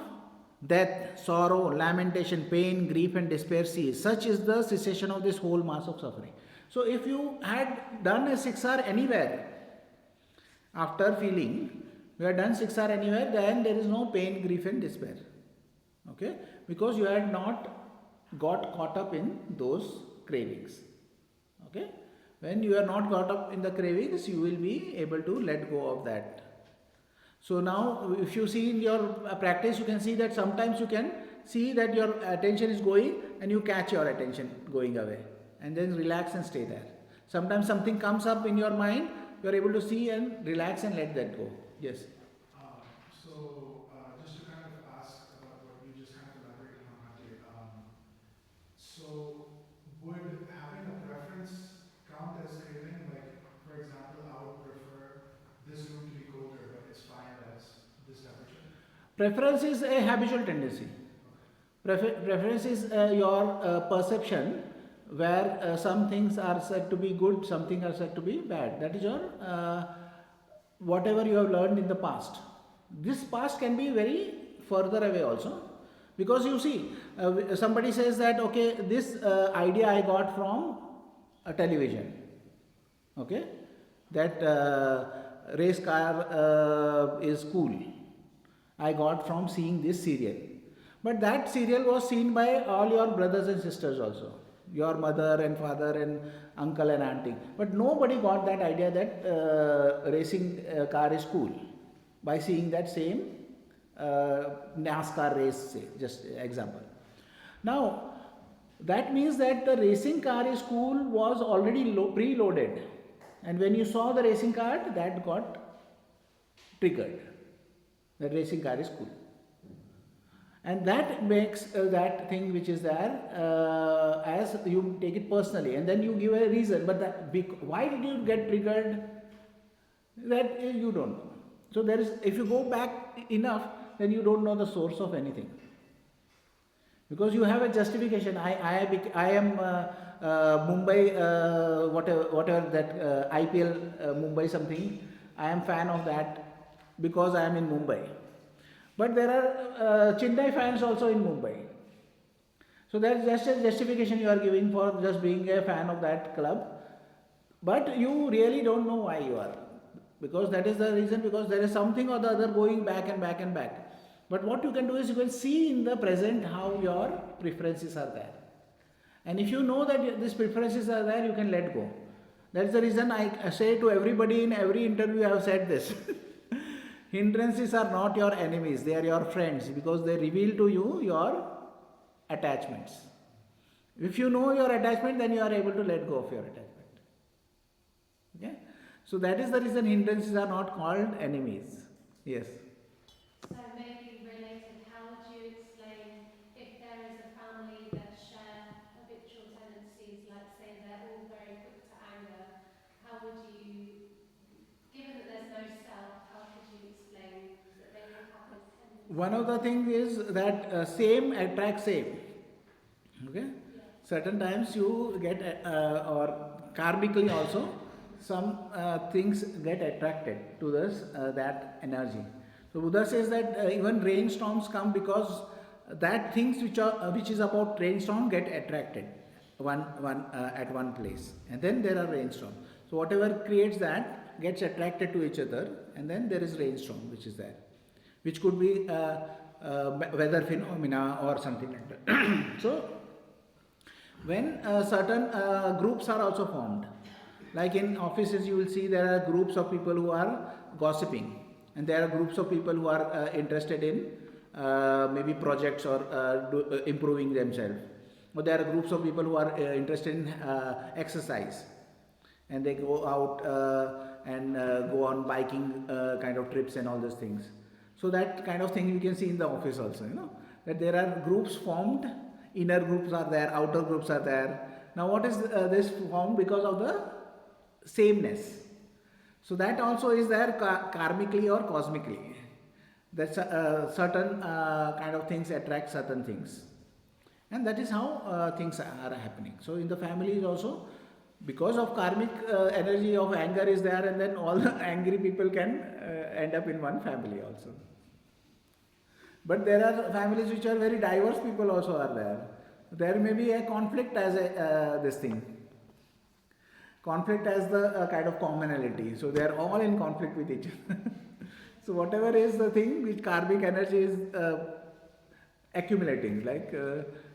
death, sorrow, lamentation, pain, grief and despair cease. Such is the cessation of this whole mass of suffering. So if you had done a 6R anywhere, after feeling, you had done 6R anywhere, then there is no pain, grief and despair. Okay? Because you had not got caught up in those cravings. Okay? When you are not caught up in the cravings, you will be able to let go of that. So now, if you see in your practice, you can see that sometimes you can see that your attention is going and you catch your attention going away and then relax and stay there. Sometimes something comes up in your mind, you are able to see and relax and let that go. Yes. Just to kind of ask about what you just kind of elaborated on, Bhante. So would having a preference count as craving? Like, for example, I would prefer Preference is a habitual tendency. Preference is your perception where some things are said to be good, some things are said to be bad. That is your whatever you have learned in the past. This past can be very further away also, because you see, somebody says that okay, this idea I got from a television. Okay, that race car is cool. I got from seeing this serial. But that serial was seen by all your brothers and sisters also, your mother and father and uncle and auntie. But nobody got that idea that racing car is cool by seeing that same NASCAR race, say, just example. Now, that means that the racing car is cool was already preloaded. And when you saw the racing car, that got triggered. That racing car is cool. And that makes that thing which is there as you take it personally, and then you give a reason. But why did you get triggered? That you don't know. So there is, if you go back enough, then you don't know the source of anything, because you have a justification. I am Mumbai, whatever that IPL Mumbai something. I am fan of that because I am in Mumbai. But there are Chennai fans also in Mumbai. So that's just a justification you are giving for just being a fan of that club. But you really don't know why you are. Because that is the reason, because there is something or the other going back and back and back. But what you can do is you can see in the present how your preferences are there. And if you know that these preferences are there, you can let go. That's the reason I say to everybody in every interview I have said this. Hindrances are not your enemies, they are your friends, because they reveal to you your attachments. If you know your attachment, then you are able to let go of your attachment. Okay? So that is the reason hindrances are not called enemies. Yes. So maybe related, how would you explain if there is a family that share habitual tendencies, like say they're all very quick to anger, how would you, given that there's no self, how could you explain that they will have those tendencies? One of the things is that same attracts same. Okay? Yeah. Certain times you get, or karmically also, some things get attracted to this that energy. So Buddha says that even rainstorms come because that things which is about rainstorm get attracted at one place, and then there are rainstorms. So whatever creates that gets attracted to each other, and then there is rainstorm which is there, which could be weather phenomena or something like that. So when certain groups are also formed, like in offices you will see there are groups of people who are gossiping, and there are groups of people who are interested in maybe projects or improving themselves. Or there are groups of people who are interested in exercise, and they go out and go on biking kind of trips and all those things. So that kind of thing you can see in the office also, that there are groups formed, inner groups are there, outer groups are there. Now what is this formed? Because of the sameness. So that also is there karmically or cosmically. That certain kind of things attract certain things. And that is how things are happening. So in the families also, because of karmic energy of anger is there, and then all the angry people can end up in one family also. But there are families which are very diverse people also are there. There may be a conflict as this thing. Conflict as the kind of commonality. So they are all in conflict with each other. So whatever is the thing which karmic energy is accumulating, like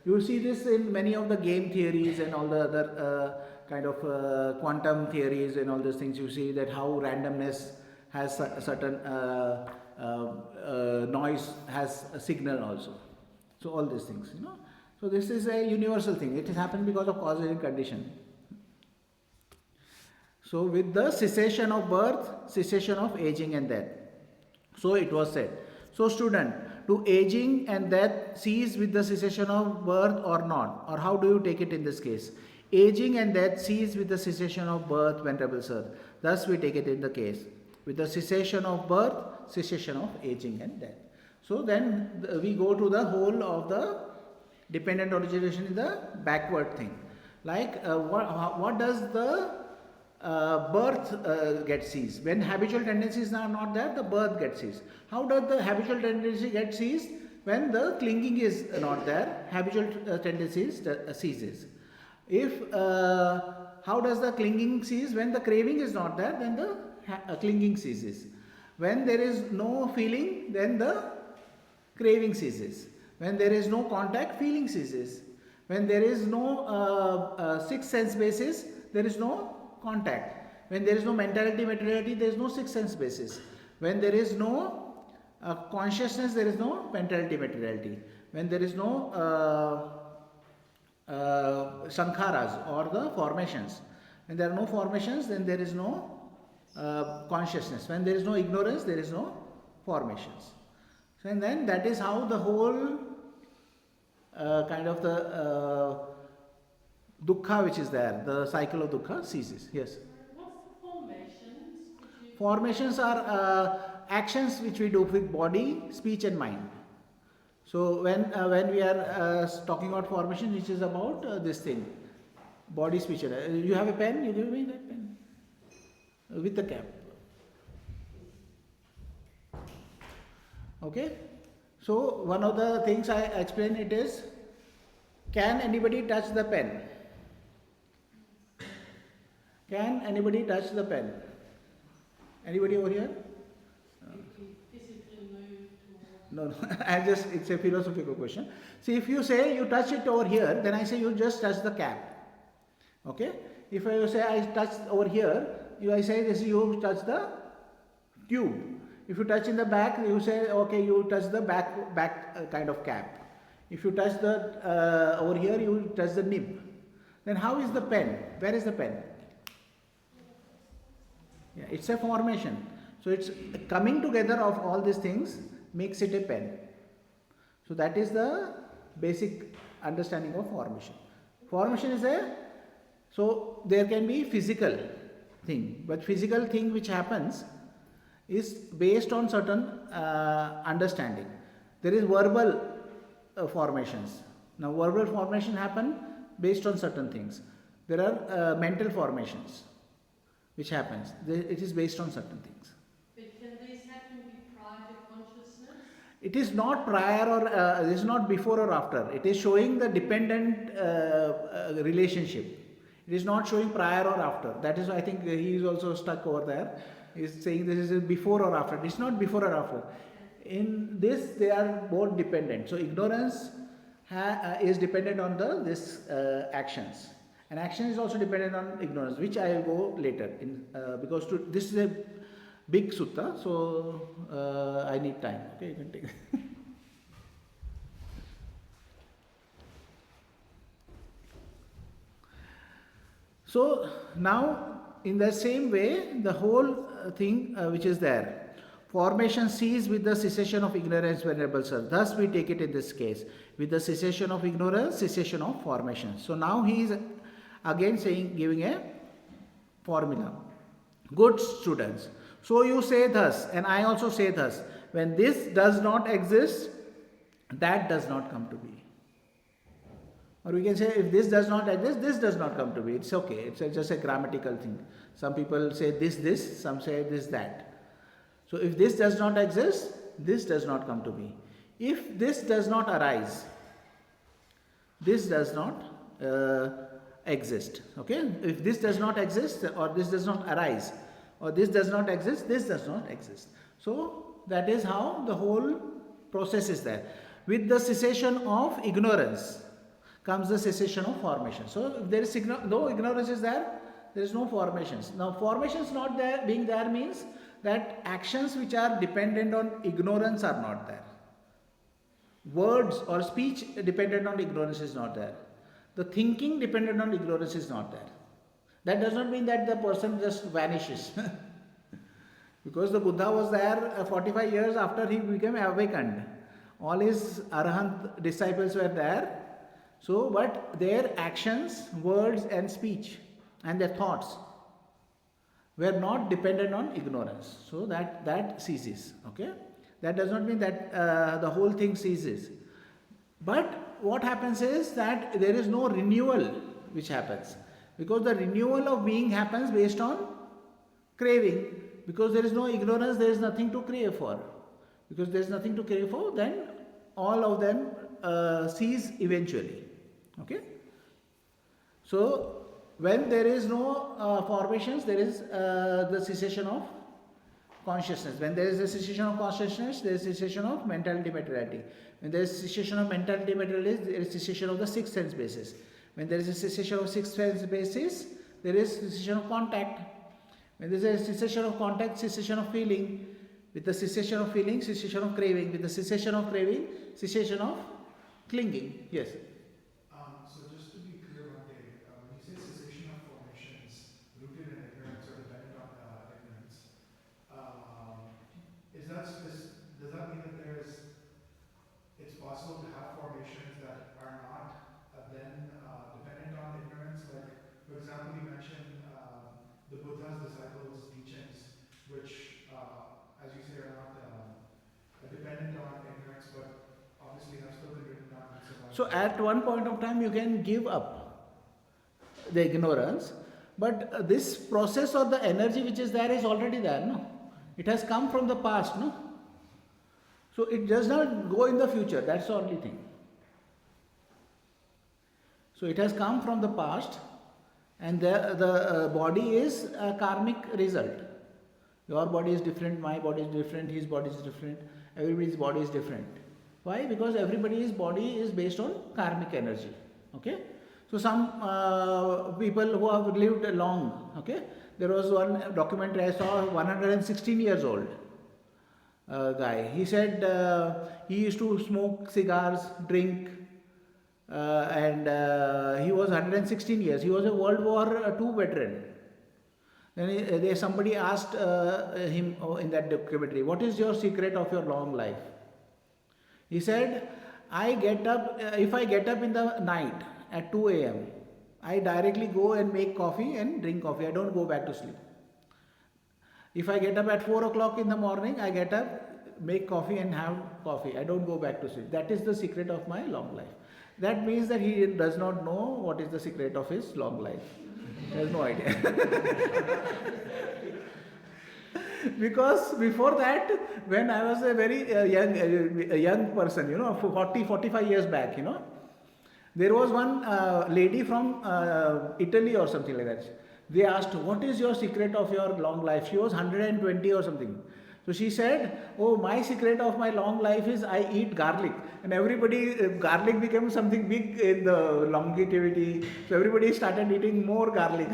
you see this in many of the game theories and all the other kind of quantum theories and all those things. You see that how randomness has a certain noise has a signal also. So all these things, So this is a universal thing. It has happened because of causal and condition. So with the cessation of birth, cessation of aging and death. So it was said. So student, do aging and death cease with the cessation of birth or not? Or how do you take it in this case? Aging and death cease with the cessation of birth, Venerable Sir. Thus we take it in the case. With the cessation of birth, cessation of aging and death. So then we go to the whole of the dependent origination in the backward thing. Like what does the birth get seized? When habitual tendencies are not there, the birth gets seized. How does the habitual tendency get seized? When the clinging is not there, habitual tendencies ceases. If how does the clinging cease? When the craving is not there, then the clinging ceases. When there is no feeling, then the craving ceases. When there is no contact, feeling ceases. When there is no sixth sense basis, there is no contact. When there is no mentality-materiality, there is no sixth sense basis. When there is no consciousness, there is no mentality-materiality. When there is no sankharas or the formations. When there are no formations, then there is no consciousness. When there is no ignorance, there is no formations. So, and then that is how the whole kind of the dukkha which is there, the cycle of dukkha ceases. Yes. What's the formations? Formations are actions which we do with body, speech and mind. So when we are talking about formation, which is about this thing, body, speech and you have a pen? You give me that pen with the cap. Okay. So one of the things I explain it is, can anybody touch the pen? Can anybody touch the pen? Anybody over here? Physically moved or... No, it's a philosophical question. See, if you say you touch it over here, then I say you just touch the cap. Okay? If I say I touch over here, I say this you touch the tube. If you touch in the back, you say okay, you touch the back kind of cap. If you touch the over here, you touch the nib. Then how is the pen? Where is the pen? Yeah, it's a formation. So it's coming together of all these things makes it a pen. So that is the basic understanding of formation. Formation is so there can be physical thing, but physical thing which happens is based on certain understanding. There is verbal formations. Now verbal formation happen based on certain things. There are mental formations which happens. It is based on certain things. But can these happen prior to consciousness? It is not prior or it is not before or after. It is showing the dependent relationship. It is not showing prior or after. That is why I think he is also stuck over there. He is saying this is before or after. It is not before or after. In this, they are both dependent. So ignorance is dependent on this actions, and action is also dependent on ignorance, which I will go later in because this is a big sutta, so I need time. Okay, you can take. So now, in the same way, the whole thing which is there, formation cease with the cessation of ignorance, Venerable Sir. Thus we take it in this case, with the cessation of ignorance, cessation of formation. So now he is again saying, giving a formula. Good students. So you say thus, and I also say thus, when this does not exist, that does not come to be. Or we can say, if this does not exist, this does not come to be. It's okay. It's just a grammatical thing. Some people say this, some say this, that. So if this does not exist, this does not come to be. If this does not arise, this does not exist. Okay? If this does not exist, or this does not arise, or this does not exist, this does not exist. So that is how the whole process is there. With the cessation of ignorance comes the cessation of formation. So if there is no ignorance is there, there is no formations. Now formations not there, being there means that actions which are dependent on ignorance are not there. Words or speech dependent on ignorance is not there. The thinking dependent on ignorance is not there. That does not mean that the person just vanishes. Because the Buddha was there 45 years after he became awakened. All his Arahant disciples were there. So, but their actions, words and speech and their thoughts were not dependent on ignorance. So that ceases. Okay. That does not mean that the whole thing ceases. But what happens is that there is no renewal which happens. Because the renewal of being happens based on craving. Because there is no ignorance, there is nothing to crave for. Because there is nothing to crave for, then all of them cease eventually. Okay? So, when there is no formations, there is the cessation of consciousness. When there is a cessation of consciousness, there is cessation of mentality-materiality. When there is cessation of mentality-materiality, there is cessation of the sixth sense basis. When there is a cessation of sixth sense basis, there is cessation of contact. When there is a cessation of contact, cessation of feeling. With the cessation of feeling, cessation of craving. With the cessation of craving, cessation of clinging. Yes. So just to be clear, Bhante, when you say cessation of formations rooted in ignorance or dependent on ignorance, does that mean that it's possible to have formations that are not then dependent on ignorance? Like, for example, you mentioned the Buddha's disciples' teachings, which, as you say, are not dependent on ignorance, but obviously have still been written down and survived. So at one point of time you can give up the ignorance, but this process or the energy which is there is already there, no? It has come from the past, no? So it does not go in the future, that's the only thing. So it has come from the past, and the body is a karmic result. Your body is different, my body is different, his body is different, everybody's body is different. Why? Because everybody's body is based on karmic energy. Okay? So some people who have lived long, okay? There was one documentary I saw, 116 years old guy. He said he used to smoke cigars, drink, and he was 116 years. He was a World War II veteran. Then somebody asked him in that documentary, what is your secret of your long life? He said, if I get up in the night at 2 a.m., I directly go and make coffee and drink coffee. I don't go back to sleep. If I get up at 4 o'clock in the morning, I get up, make coffee and have coffee. I don't go back to sleep. That is the secret of my long life. That means that he does not know what is the secret of his long life. He has no idea. Because before that, when I was a very young person, 45 years back, there was one lady from Italy or something like that. They asked, what is your secret of your long life? She was 120 or something. So she said, oh, my secret of my long life is I eat garlic. And everybody, garlic became something big in the longevity. So everybody started eating more garlic.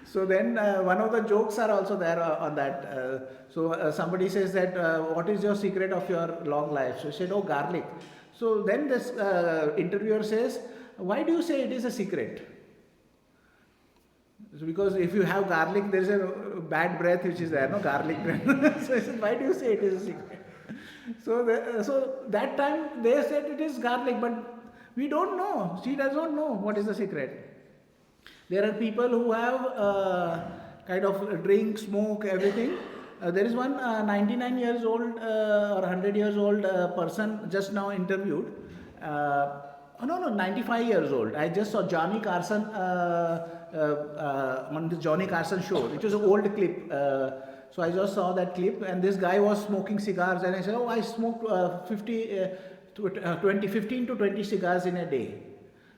So then one of the jokes are also there on that. So somebody says that, what is your secret of your long life? So she said, oh, garlic. So then this interviewer says, why do you say it is a secret? So because if you have garlic, there is a bad breath which is there, no garlic breath. So I said, why do you say it is a secret? So that time they said it is garlic, but we don't know. She does not know what is the secret. There are people who have kind of drink, smoke, everything. There is one 99 years old or 100 years old person just now interviewed. 95 years old. I just saw Johnny Carson on the Johnny Carson show. It was an old clip. So I just saw that clip, and this guy was smoking cigars, and I said, oh, I smoke 15 to 20 cigars in a day.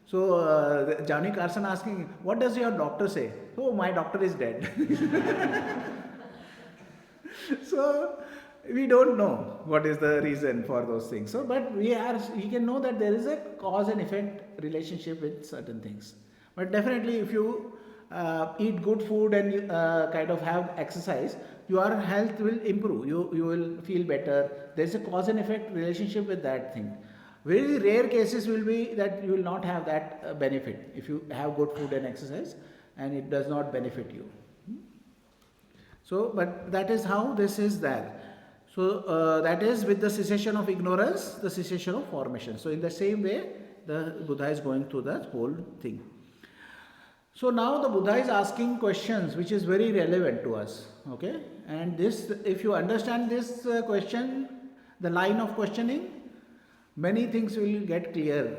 So Johnny Carson asking, what does your doctor say? Oh, my doctor is dead. So we don't know what is the reason for those things. So, but we can know that there is a cause and effect relationship with certain things. But definitely, if you eat good food and you kind of have exercise, your health will improve. You will feel better. There is a cause and effect relationship with that thing. Very rare cases will be that you will not have that benefit if you have good food and exercise, and it does not benefit you. So, but that is how this is there. So that is with the cessation of ignorance, the cessation of formation. So in the same way, the Buddha is going through the whole thing. So now the Buddha is asking questions which is very relevant to us. Okay, and this, if you understand this question, the line of questioning, many things will get clear.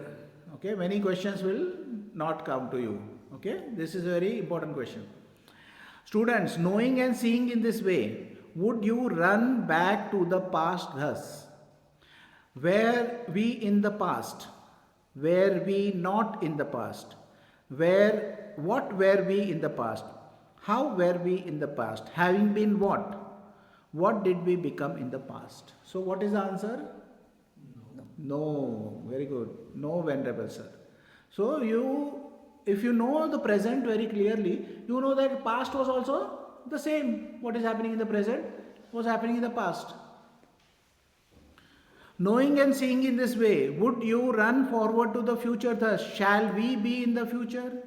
Okay, many questions will not come to you. Okay, this is a very important question. Students, knowing and seeing in this way, would you run back to the past thus? Were we in the past? Were we not in the past? What were we in the past? How were we in the past? Having been what? What did we become in the past? So what is the answer? No. Very good. No, Venerable Sir. So if you know the present very clearly, you know that past was also the same. What is happening in the present was happening in the past. Knowing and seeing in this way, would you run forward to the future thus? Shall we be in the future?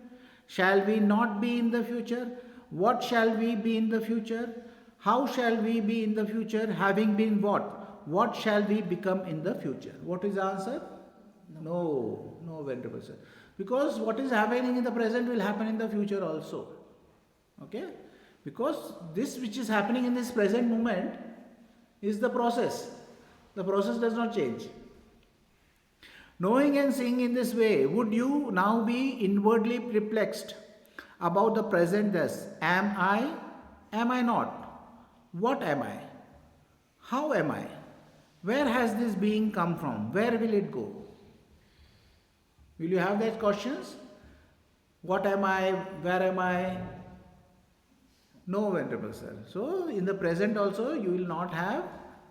Shall we not be in the future? What shall we be in the future? How shall we be in the future? Having been what? What shall we become in the future? What is the answer? No, Venerable Sir. Because what is happening in the present will happen in the future also. Okay? Because this which is happening in this present moment is the process. The process does not change. Knowing and seeing in this way, would you now be inwardly perplexed about the present thus? Am I? Am I not? What am I? How am I? Where has this being come from? Where will it go? Will you have that questions? What am I? Where am I? No, Venerable Sir. So, in the present also, you will not have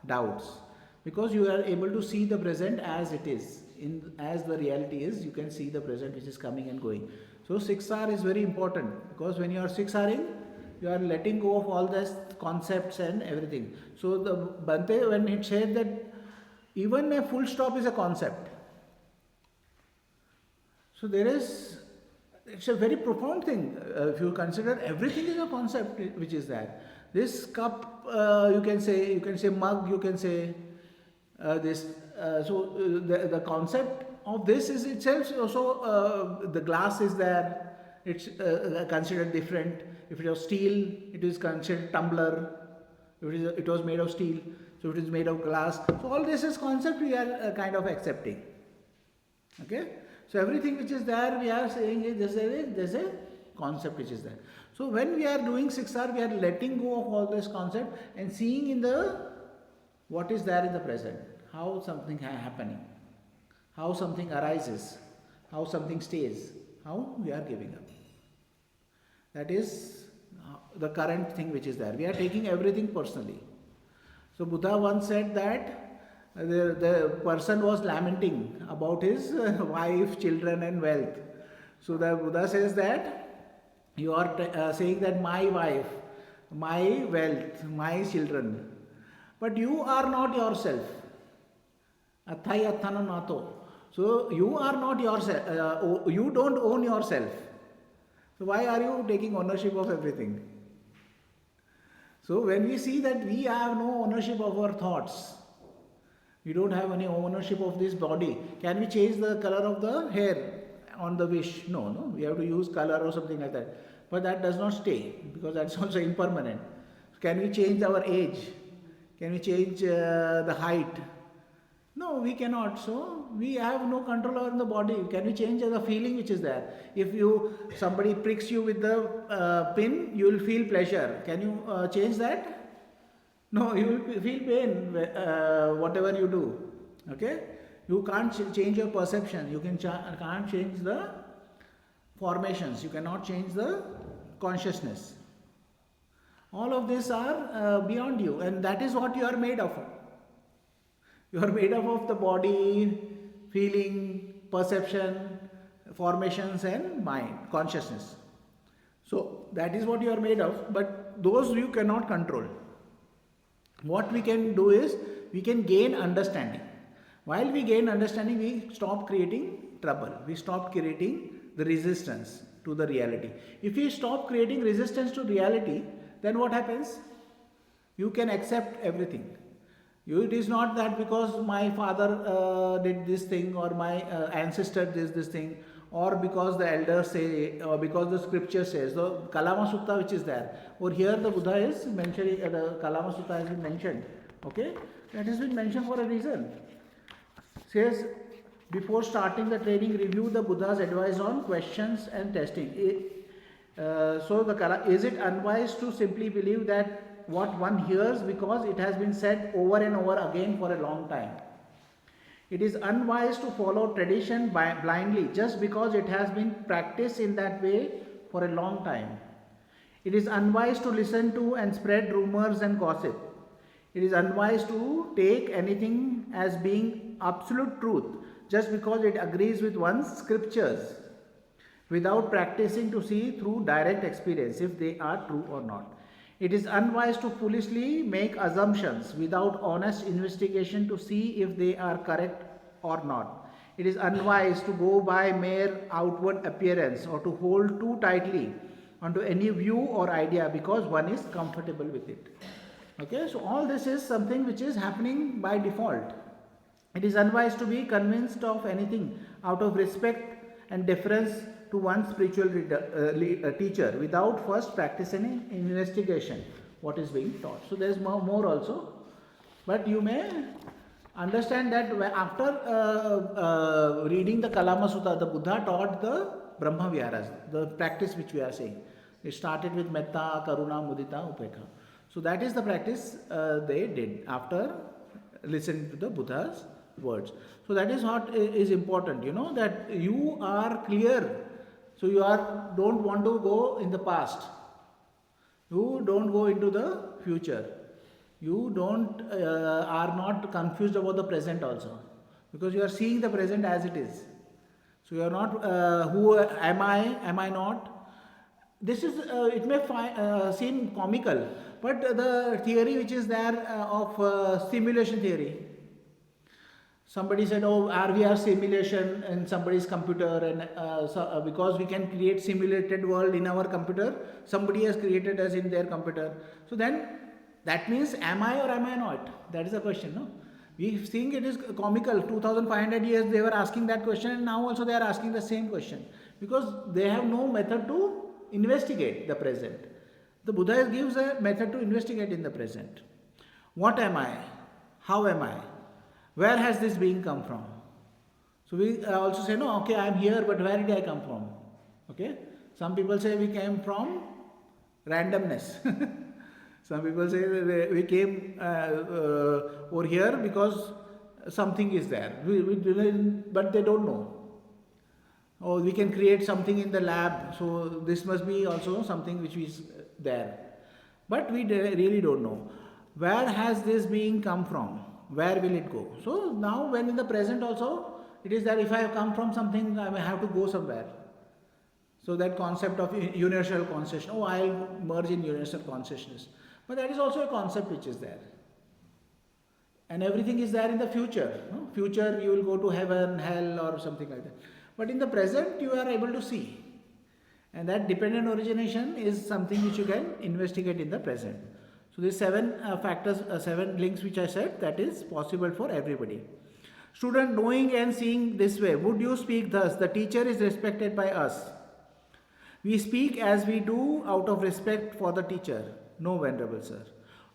doubts. Because you are able to see the present as it is. As the reality is, you can see the present which is coming and going. So 6R is very important. Because when you are 6Ring, you are letting go of all these concepts and everything. So the Bhante, when it said that even a full stop is a concept. So it's a very profound thing. If you consider everything is a concept which is there. This cup, you can say mug, you can say this. The concept of this is itself also, the glass is there. It's considered different. If it was steel, it is considered tumbler. If it was made of steel, so it is made of glass. So all this is concept we are kind of accepting. Okay. So everything which is there, we are saying is there's a concept which is there. So when we are doing 6R, we are letting go of all this concept and seeing in what is there in the present, how something happening, how something arises, how something stays, how we are giving up. That is the current thing which is there. We are taking everything personally. So Buddha once said that the person was lamenting about his wife, children and wealth. So the Buddha says that you are saying that my wife, my wealth, my children, but you are not yourself. Athai athana nato. So you are not yourself. You don't own yourself. So why are you taking ownership of everything? So when we see that we have no ownership of our thoughts, we don't have any ownership of this body. Can we change the color of the hair on the wish? No. We have to use color or something like that. But that does not stay because that's also impermanent. Can we change our age? Can we change the height? No, we cannot. So we have no control over the body. Can we change the feeling which is there? If somebody pricks you with the pin, you will feel pleasure. Can you change that? No, you will feel pain whatever you do. Okay? You can't change your perception. You can't change the formations. You cannot change the consciousness. All of these are beyond you, and that is what you are made of. You are made up of the body, feeling, perception, formations and mind, consciousness. So that is what you are made of, but those you cannot control. What we can do is, we can gain understanding. While we gain understanding, we stop creating trouble. We stop creating the resistance to the reality. If we stop creating resistance to reality, then what happens? You can accept everything. It is not that because my father did this thing or my ancestor did this thing or because the elders say, or because the scripture says. The Kalama Sutta which is there, or here the Buddha is mentioning, the Kalama Sutta has been mentioned. Okay, that has been mentioned for a reason. Says, before starting the training, review the Buddha's advice on questions and testing. Is it unwise to simply believe that what one hears because it has been said over and over again for a long time? It is unwise to follow tradition blindly just because it has been practiced in that way for a long time. It is unwise to listen to and spread rumors and gossip. It is unwise to take anything as being absolute truth just because it agrees with one's scriptures, without practicing to see through direct experience if they are true or not. It is unwise to foolishly make assumptions without honest investigation to see if they are correct or not. It is unwise to go by mere outward appearance or to hold too tightly onto any view or idea because one is comfortable with it. Okay, so all this is something which is happening by default. It is unwise to be convinced of anything out of respect and deference to one's spiritual teacher without first practicing investigation what is being taught. So there is more also, but you may understand that after reading the Kalama Sutta, the Buddha taught the Brahma Viharas, the practice which we are saying. It started with Metta, Karuna, Mudita, Upekha. So that is the practice they did after listening to the Buddha's words. So that is what is important, that you are clear. So you don't want to go in the past. You don't go into the future. You are not confused about the present also, because you are seeing the present as it is. So you are not who am I not. This is it may seem comical, but the theory which is there of simulation theory. Somebody said, we are simulation in somebody's computer, and because we can create simulated world in our computer, somebody has created us in their computer. So then that means, am I or am I not? That is the question, no? We think it is comical. 2500 years they were asking that question, and now also they are asking the same question, because they have no method to investigate the present. The Buddha gives a method to investigate in the present. What am I? How am I? Where has this being come from? So we also say, no, okay, I am here, but where did I come from? Okay, some people say we came from randomness. Some people say we came over here because something is there, but they don't know. Or we can create something in the lab, so this must be also something which is there. But we really don't know. Where has this being come from? Where will it go? So now when in the present also, it is that if I have come from something, I may have to go somewhere. So that concept of universal consciousness, I'll merge in universal consciousness. But that is also a concept which is there. And everything is there in the future. No? Future, you will go to heaven, hell, or something like that. But in the present, you are able to see. And that dependent origination is something which you can investigate in the present. So these 7 factors, 7 links which I said, that is possible for everybody. Student, knowing and seeing this way, would you speak thus? The teacher is respected by us. We speak as we do out of respect for the teacher. No, Venerable Sir.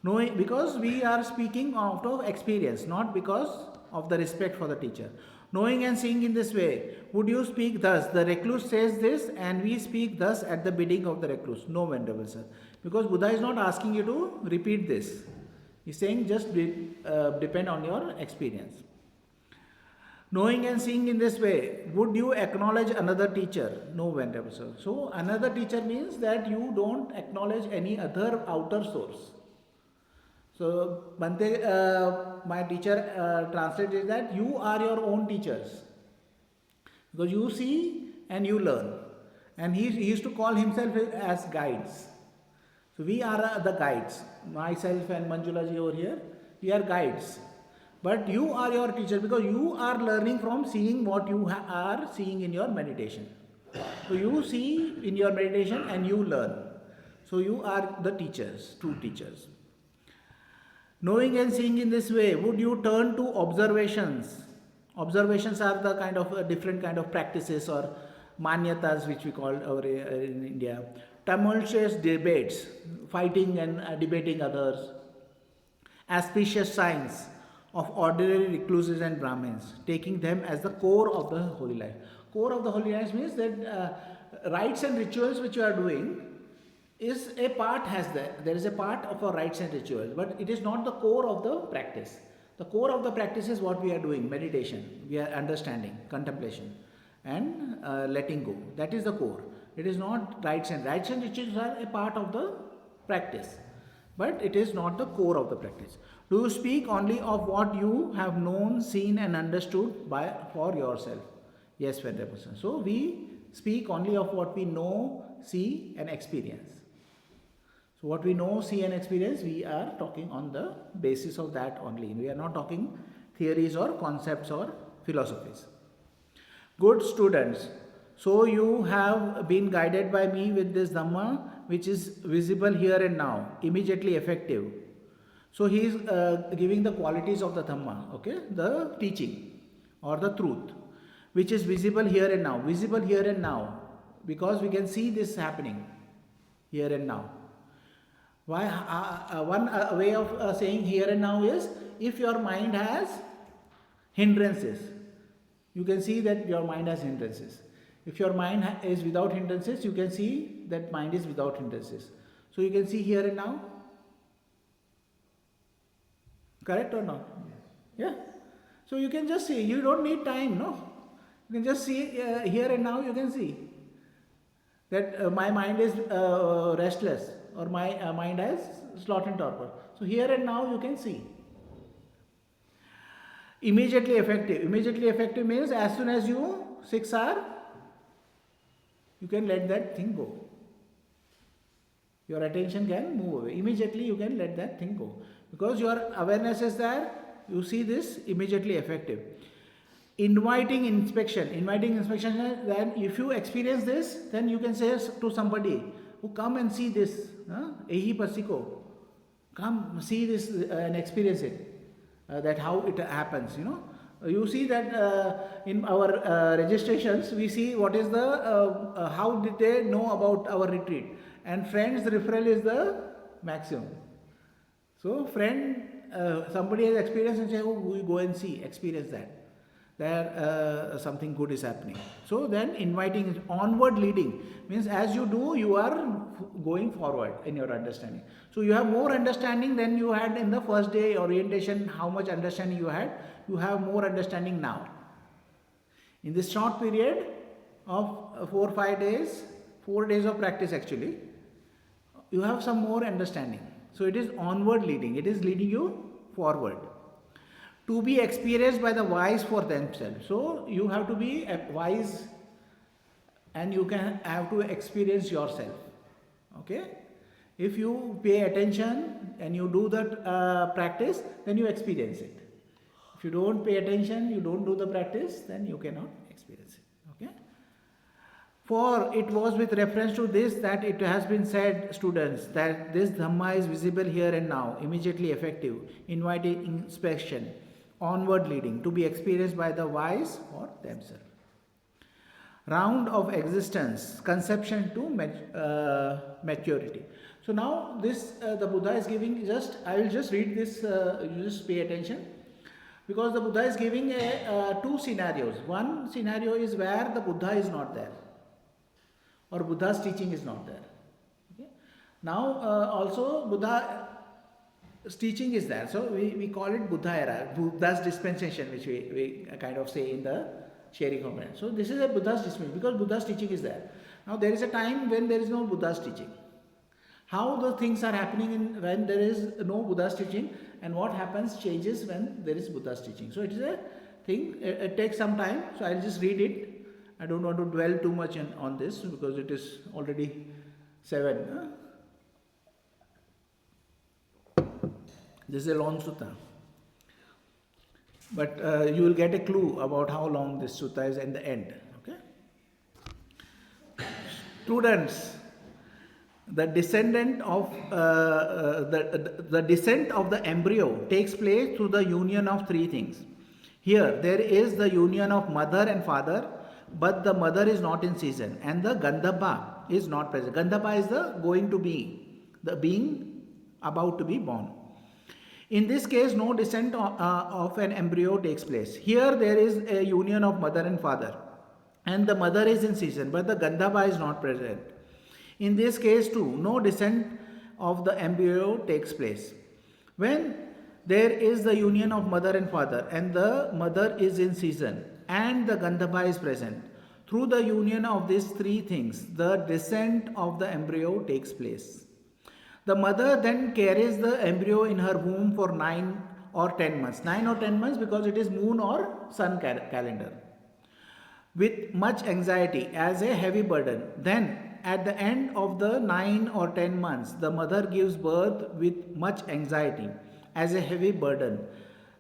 Knowing, because we are speaking out of experience, not because of the respect for the teacher. Knowing and seeing in this way, would you speak thus? The recluse says this, and we speak thus at the bidding of the recluse. No, Venerable Sir. Because Buddha is not asking you to repeat this. He is saying just depend on your experience. Knowing and seeing in this way, would you acknowledge another teacher? No, Venerable Sir. So another teacher means that you don't acknowledge any other outer source. So Bhante, my teacher, translated that you are your own teachers. Because you see and you learn. And he used to call himself as guides. So we are the guides. Myself and Manjula ji over here, we are guides. But you are your teacher because you are learning from seeing what you are seeing in your meditation. So you see in your meditation and you learn. So you are the teachers, true teachers. Knowing and seeing in this way, would you turn to observations? Observations are the kind of different kind of practices or manyatas, which we call over in India, tumultuous debates, fighting and debating others, auspicious signs of ordinary recluses and Brahmins, taking them as the core of the holy life. Core of the holy life means that rites and rituals which you are doing is a part, there is a part of our rites and rituals, but it is not the core of the practice. The core of the practice is what we are doing, meditation, we are understanding, contemplation and letting go. That is the core. It is not rites and rituals are a part of the practice, but it is not the core of the practice. Do you speak only of what you have known, seen and understood for yourself? Yes, Venerable Sir. So we speak only of what we know, see and experience. So what we know, see and experience, we are talking on the basis of that only. We are not talking theories or concepts or philosophies. Good students, so you have been guided by me with this Dhamma, which is visible here and now, immediately effective. So he is giving the qualities of the Dhamma, okay, the teaching or the truth, which is visible here and now. Visible here and now, because we can see this happening here and now. Why? One way of saying here and now is, if your mind has hindrances, you can see that your mind has hindrances. If your mind is without hindrances, you can see that mind is without hindrances. So you can see here and now. Correct or not? Yeah. So you can just see. You don't need time, no? You can just see here and now. You can see that my mind is restless, or my mind has sloth and torpor. So here and now you can see. Immediately effective. Immediately effective means as soon as you 6 hours, you can let that thing go. Your attention can move away. Immediately you can let that thing go. Because your awareness is there, you see this immediately effective. Inviting inspection. Inviting inspection, then if you experience this, then you can say to somebody, who come and see this. Ehi pasiko. Come see this and experience it. That how it happens, You see that in our registrations, we see what is the, how did they know about our retreat. And friends referral is the maximum. So friend, somebody has experienced and say, oh, we go and see, experience that. There something good is happening. So then inviting, onward leading, means as you do, you are going forward in your understanding. So you have more understanding than you had in the first day orientation, how much understanding you had. You have more understanding now. In this short period of 4 or 5 days, 4 days of practice actually, you have some more understanding. So it is onward leading, it is leading you forward. To be experienced by the wise for themselves. So you have to be wise and you can have to experience yourself. Okay? If you pay attention and you do that practice, then you experience it. If you don't pay attention, you don't do the practice, then you cannot experience it. Okay? For it was with reference to this that it has been said, students, that this Dhamma is visible here and now, immediately effective, inviting inspection, onward leading, to be experienced by the wise for themselves. Round of existence, conception to maturity. So now this the Buddha is giving I will just read this, you just pay attention. Because the Buddha is giving 2 scenarios. One scenario is where the Buddha is not there, or Buddha's teaching is not there. Okay? Now also Buddha's teaching is there. So we call it Buddha era, Buddha's dispensation, which we kind of say in the sharing component. So this is a Buddha's dispensation because Buddha's teaching is there. Now there is a time when there is no Buddha's teaching. How the things are happening when there is no Buddha's teaching, and what happens changes when there is Buddha's teaching. So it is a thing, it takes some time. So I'll just read it. I don't want to dwell too much on this because it is already 7. This is a long sutta. But you will get a clue about how long this sutta is in the end. Okay? Students, the descent of the embryo takes place through the union of 3 things. Here there is the union of mother and father, but the mother is not in season, and the Gandhabha is not present. Gandhabha is the going to be, the being about to be born. In this case, no descent of an embryo takes place. Here there is a union of mother and father, and the mother is in season, but the Gandhabha is not present. In this case too, no descent of the embryo takes place. When there is the union of mother and father, and the mother is in season, and the Gandhabha is present, through the union of these three things, the descent of the embryo takes place. The mother then carries the embryo in her womb for 9 or 10 months. 9 or 10 months because it is moon or sun calendar. With much anxiety as a heavy burden. Then at the end of the 9 or 10 months, the mother gives birth with much anxiety as a heavy burden.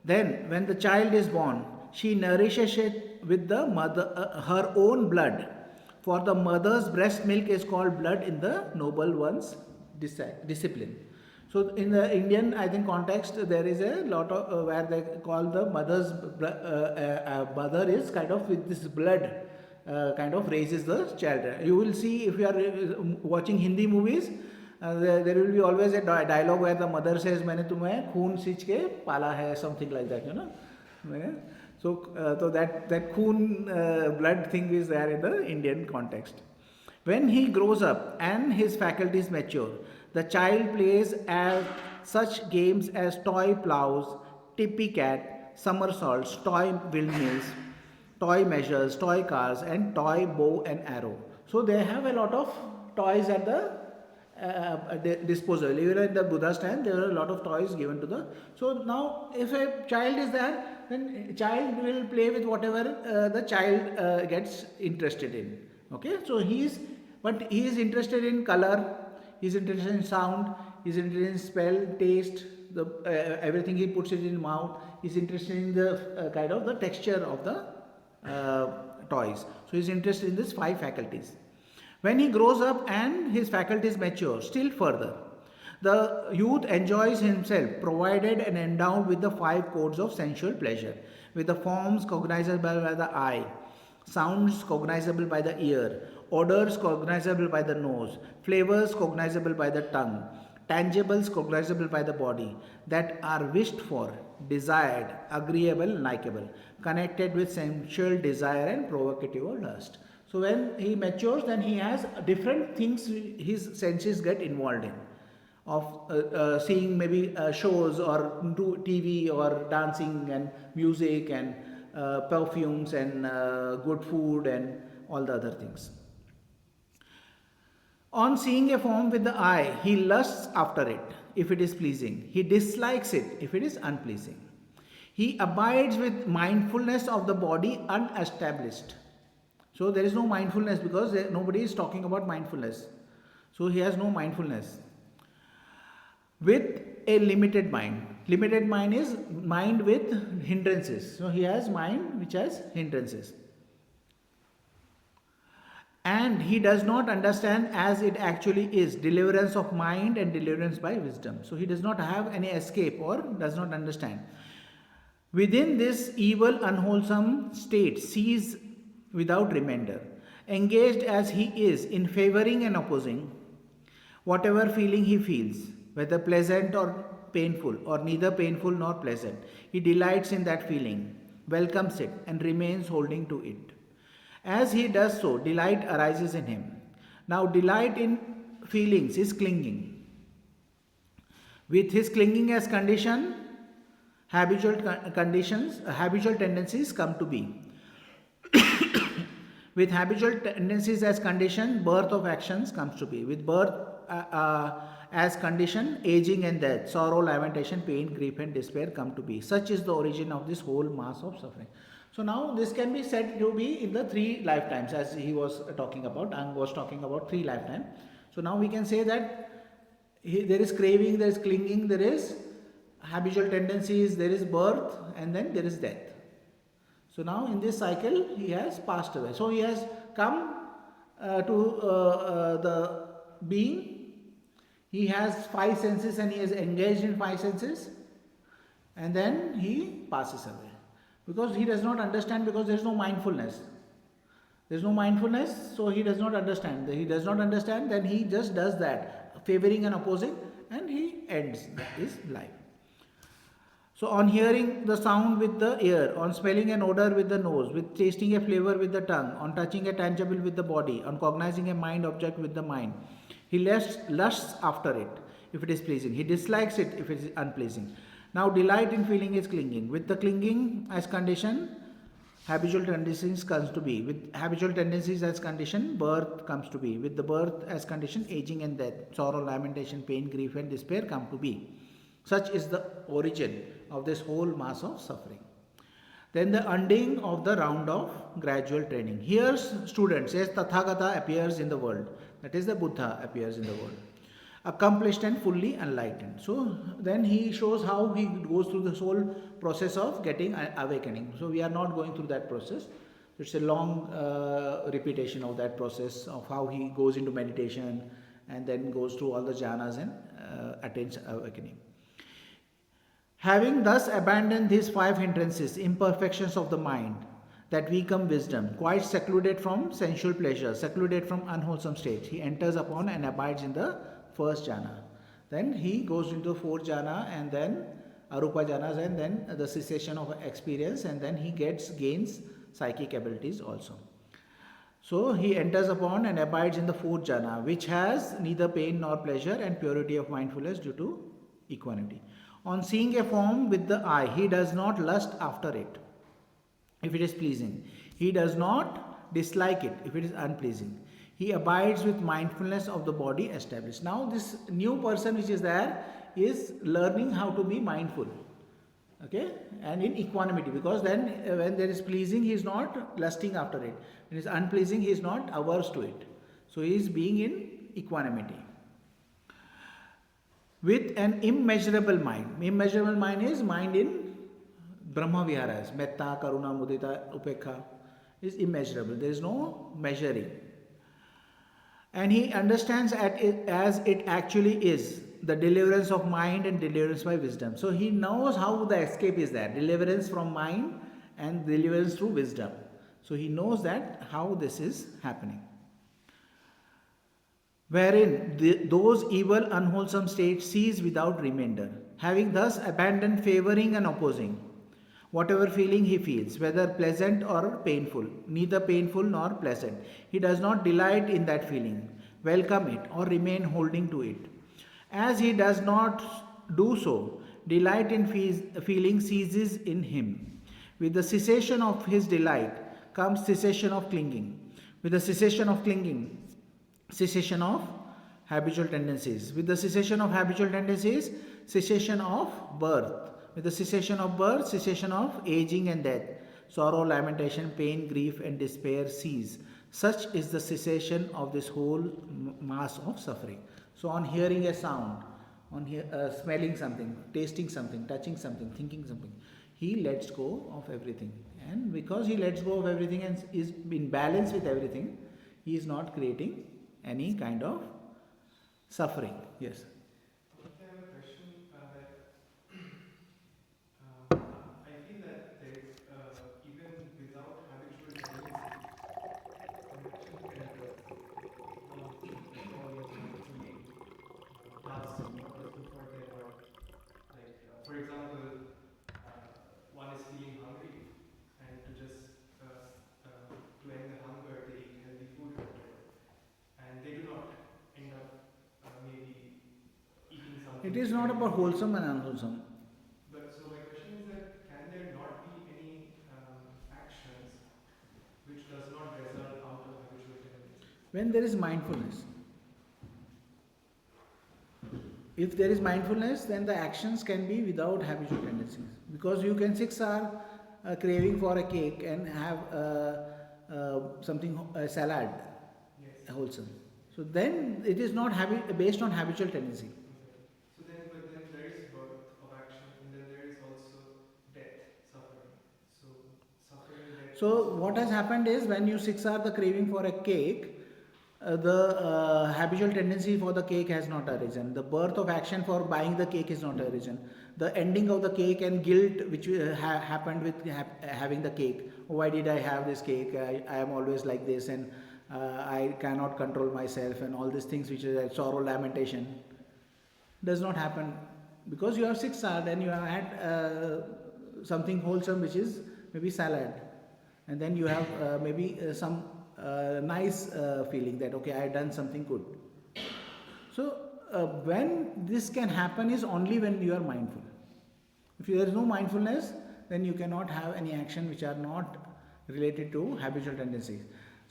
Then when the child is born, she nourishes it with the her own blood. For the mother's breast milk is called blood in the noble one's discipline. So in the Indian, I think, context, there is a lot of where they call the mother's mother is kind of with this blood kind of raises the child. You will see if you are watching Hindi movies, there will be always a dialogue where the mother says, "मैंने तुम्हें खून सींच के पाला है," something like that, you know. So that खून blood thing is there in the Indian context. When he grows up and his faculties mature, the child plays at such games as toy plows, tippy cat, somersaults, toy windmills, toy measures, toy cars, and toy bow and arrow. So they have a lot of toys at the disposal. Even in the Buddha's time, there were a lot of toys given to the. So now, if a child is there, then child will play with whatever the child gets interested in. Okay, so he is interested in color, he is interested in sound, he is interested in smell, taste, everything he puts it in mouth. He is interested in the kind of the texture of the toys. So he is interested in these 5 faculties. When he grows up and his faculties mature still further, the youth enjoys himself provided and endowed with the 5 codes of sensual pleasure, with the forms cognizable by the eye, sounds cognizable by the ear, odors cognizable by the nose, flavors cognizable by the tongue, tangibles cognizable by the body, that are wished for, desired, agreeable, likable, connected with sensual desire and provocative or lust. So when he matures, then he has different things his senses get involved in, of seeing maybe shows or TV or dancing and music and perfumes and good food and all the other things. On seeing a form with the eye, he lusts after it if it is pleasing. He dislikes it if it is unpleasing. He abides with mindfulness of the body unestablished. So there is no mindfulness because nobody is talking about mindfulness. So he has no mindfulness. With a limited mind. Limited mind is mind with hindrances. So he has mind which has hindrances. And he does not understand as it actually is, deliverance of mind and deliverance by wisdom. So he does not have any escape or does not understand. Within this evil, unwholesome state, sees without remainder, engaged as he is in favoring and opposing whatever feeling he feels, whether pleasant or painful, or neither painful nor pleasant. He delights in that feeling, welcomes it, and remains holding to it. As he does so, delight arises in him. Now, delight in feelings is clinging. With his clinging as condition, habitual tendencies come to be. With habitual tendencies as condition, birth of actions comes to be. With birth as condition, aging and death, sorrow, lamentation, pain, grief and despair come to be. Such is the origin of this whole mass of suffering. So now this can be said to be in the 3 lifetimes, as he was talking about. Ang was talking about 3 lifetimes. So now we can say that there is craving, there is clinging, there is habitual tendencies, there is birth, and then there is death. So now in this cycle he has passed away. So he has come to the being. He has 5 senses and he is engaged in 5 senses, and then he passes away. Because he does not understand, because there is no mindfulness. There is no mindfulness, so he does not understand. He does not understand, then he just does that, favoring and opposing, and he ends his life. So, on hearing the sound with the ear, on smelling an odor with the nose, with tasting a flavor with the tongue, on touching a tangible with the body, on cognizing a mind object with the mind, he lusts after it if it is pleasing. He dislikes it if it is unpleasing. Now, delight in feeling is clinging. With the clinging as condition, habitual tendencies comes to be. With habitual tendencies as condition, birth comes to be. With the birth as condition, aging and death, sorrow, lamentation, pain, grief and despair come to be. Such is the origin of this whole mass of suffering. Then the undoing of the round of gradual training. Here, student says Tathagata appears in the world. That is, the Buddha appears in the world, accomplished and fully enlightened. So then he shows how he goes through this whole process of getting awakening. So we are not going through that process. It's a long repetition of that process of how he goes into meditation and then goes through all the jhanas and attains awakening. Having thus abandoned these 5 hindrances, imperfections of the mind, that weaken wisdom, quite secluded from sensual pleasure, secluded from unwholesome state, he enters upon and abides in the first jhana. Then he goes into the 4th jhana and then arupa jhanas and then the cessation of experience, and then he gains psychic abilities also. So he enters upon and abides in the 4th jhana, which has neither pain nor pleasure and purity of mindfulness due to equanimity. On seeing a form with the eye, he does not lust after it if it is pleasing. He does not dislike it if it is unpleasing. He abides with mindfulness of the body established. Now this new person which is there is learning how to be mindful. Okay, and in equanimity, because then when there is pleasing, he is not lusting after it. When it is unpleasing, he is not averse to it. So he is being in equanimity. With an immeasurable mind. Immeasurable mind is mind in Brahma Viharas. Metta, Karuna, Mudita, Upekha is immeasurable. There is no measuring. And he understands as it actually is, the deliverance of mind and deliverance by wisdom. So he knows how the escape is there. Deliverance from mind and deliverance through wisdom. So he knows that how this is happening. Wherein those evil unwholesome states cease without remainder, having thus abandoned favoring and opposing, whatever feeling he feels, whether pleasant or painful, neither painful nor pleasant, he does not delight in that feeling, welcome it, or remain holding to it. As he does not do so, delight in feeling ceases in him. With the cessation of his delight comes cessation of clinging. With the cessation of clinging, cessation of habitual tendencies. With the cessation of habitual tendencies, cessation of birth. With the cessation of birth, cessation of aging and death. Sorrow, lamentation, pain, grief and despair cease. Such is the cessation of this whole mass of suffering. So on hearing a sound, on smelling something, tasting something, touching something, thinking something, he lets go of everything. And because he lets go of everything and is in balance with everything, he is not creating any kind of suffering. Yes. I have a question I feel that there is, even without habitual tendency, connection can occur for example, one is feeling hungry and to just to end the hunger they eat healthy food or whatever, and they do not end up maybe eating something. It is not about wholesome and unwholesome. But so my question is that can there not be any actions which does not result out of habitual tendency? When there is mindfulness. If there is mindfulness, then the actions can be without habitual tendencies. Because you can 6 hours craving for a cake and have a salad, Yes. wholesome. So then it is not based on habitual tendency. So then, but then there is birth of action, and then there is also death, suffering. So suffering, death. So what has happened is when you 6 hours the craving for a cake, the habitual tendency for the cake has not arisen. The birth of action for buying the cake is not arisen. The ending of the cake and guilt which happened with having the cake why did I have this cake? I am always like this, and I cannot control myself, and all these things which is like sorrow, lamentation, does not happen because you have siksad and you have had something wholesome, which is maybe salad, and then you have maybe some nice feeling that okay, I have done something good. So when this can happen is only when you are mindful. If there is no mindfulness, then you cannot have any action which are not related to habitual tendencies.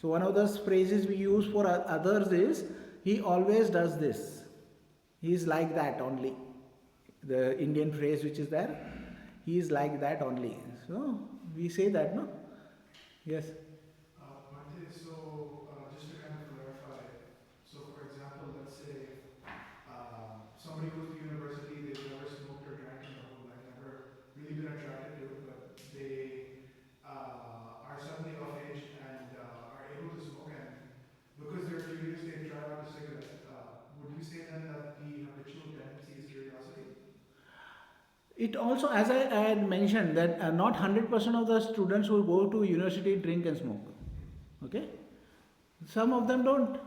So one of those phrases we use for others is, he always does this. He is like that only. The Indian phrase which is there, he is like that only. So we say that, no? Yes. Bhante, so just to kind of clarify, so for example, let's say somebody goes to university, they've never smoked or drank in their whole life, never really been attracted to it, but they are suddenly of age and are able to smoke, and because they're curious, they try out a cigarette. Would you say then that the habitual tendency is curiosity? It also, as I had mentioned, that not 100% of the students who go to university drink and smoke. Okay? Some of them don't.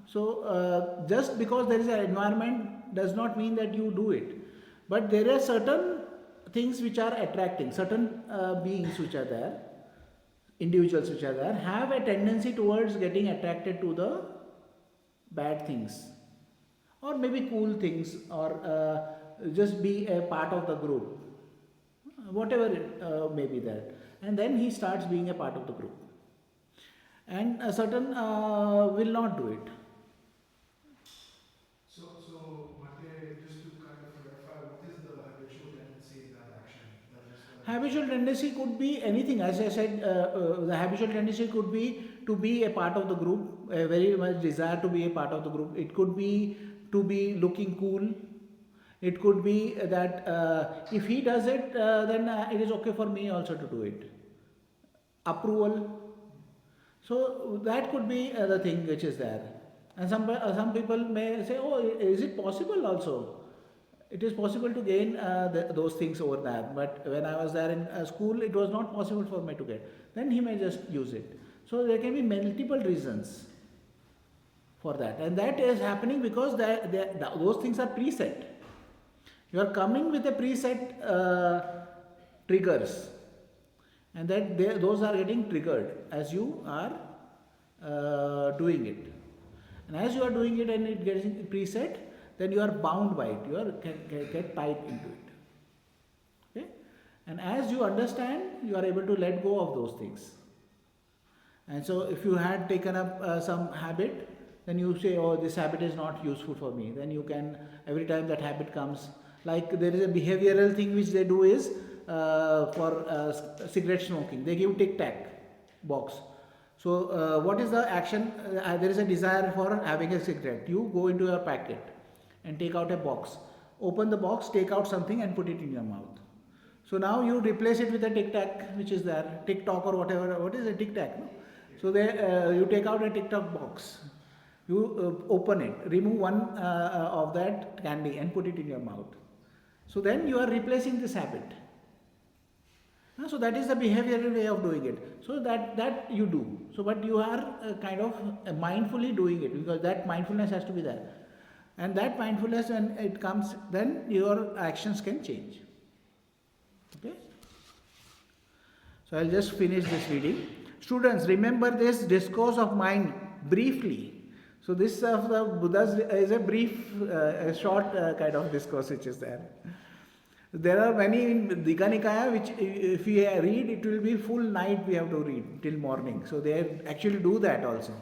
So just because there is an environment does not mean that you do it. But there are certain things which are attracting, certain beings which are there, individuals which are there, have a tendency towards getting attracted to the bad things, or maybe cool things, or just be a part of the group, whatever may be there. And then he starts being a part of the group. And a certain will not do it. So Bhante, just to kind of clarify, what is the habitual tendency in that action? Habitual tendency could be anything. As I said, the habitual tendency could be to be a part of the group, a very much desire to be a part of the group. It could be to be looking cool. It could be that if he does it, then it is okay for me also to do it. Approval. So that could be the thing which is there. And some people may say, oh, is it possible also? It is possible to gain those things over there. But when I was there in school, it was not possible for me to get. Then he may just use it. So there can be multiple reasons for that. And that is happening because those things are preset. You are coming with a preset triggers, and that those are getting triggered as you are doing it. And as you are doing it and it gets preset, then you are bound by it. You are get tied into it. Okay? And as you understand, you are able to let go of those things. And so if you had taken up some habit, then you say, oh, this habit is not useful for me. Then you can, every time that habit comes, like there is a behavioral thing which they do is for cigarette smoking. They give tic-tac box. So what is the action? There is a desire for having a cigarette. You go into your packet and take out a box. Open the box, take out something and put it in your mouth. So now you replace it with a tic-tac which is there, TikTok or whatever. What is a tic-tac? No? So there you take out a tic-tac box. You open it, remove one of that candy and put it in your mouth. So then you are replacing this habit. So that is the behavioral way of doing it. So that you do. So but you are kind of mindfully doing it, because that mindfulness has to be there. And that mindfulness, when it comes, then your actions can change. Okay? So I'll just finish this reading. Students, remember this discourse of mine briefly. So this of the Buddha's is a brief, a short kind of discourse which is there. There are many in Digha Nikaya which if we read, it will be full night we have to read till morning. So they actually do that also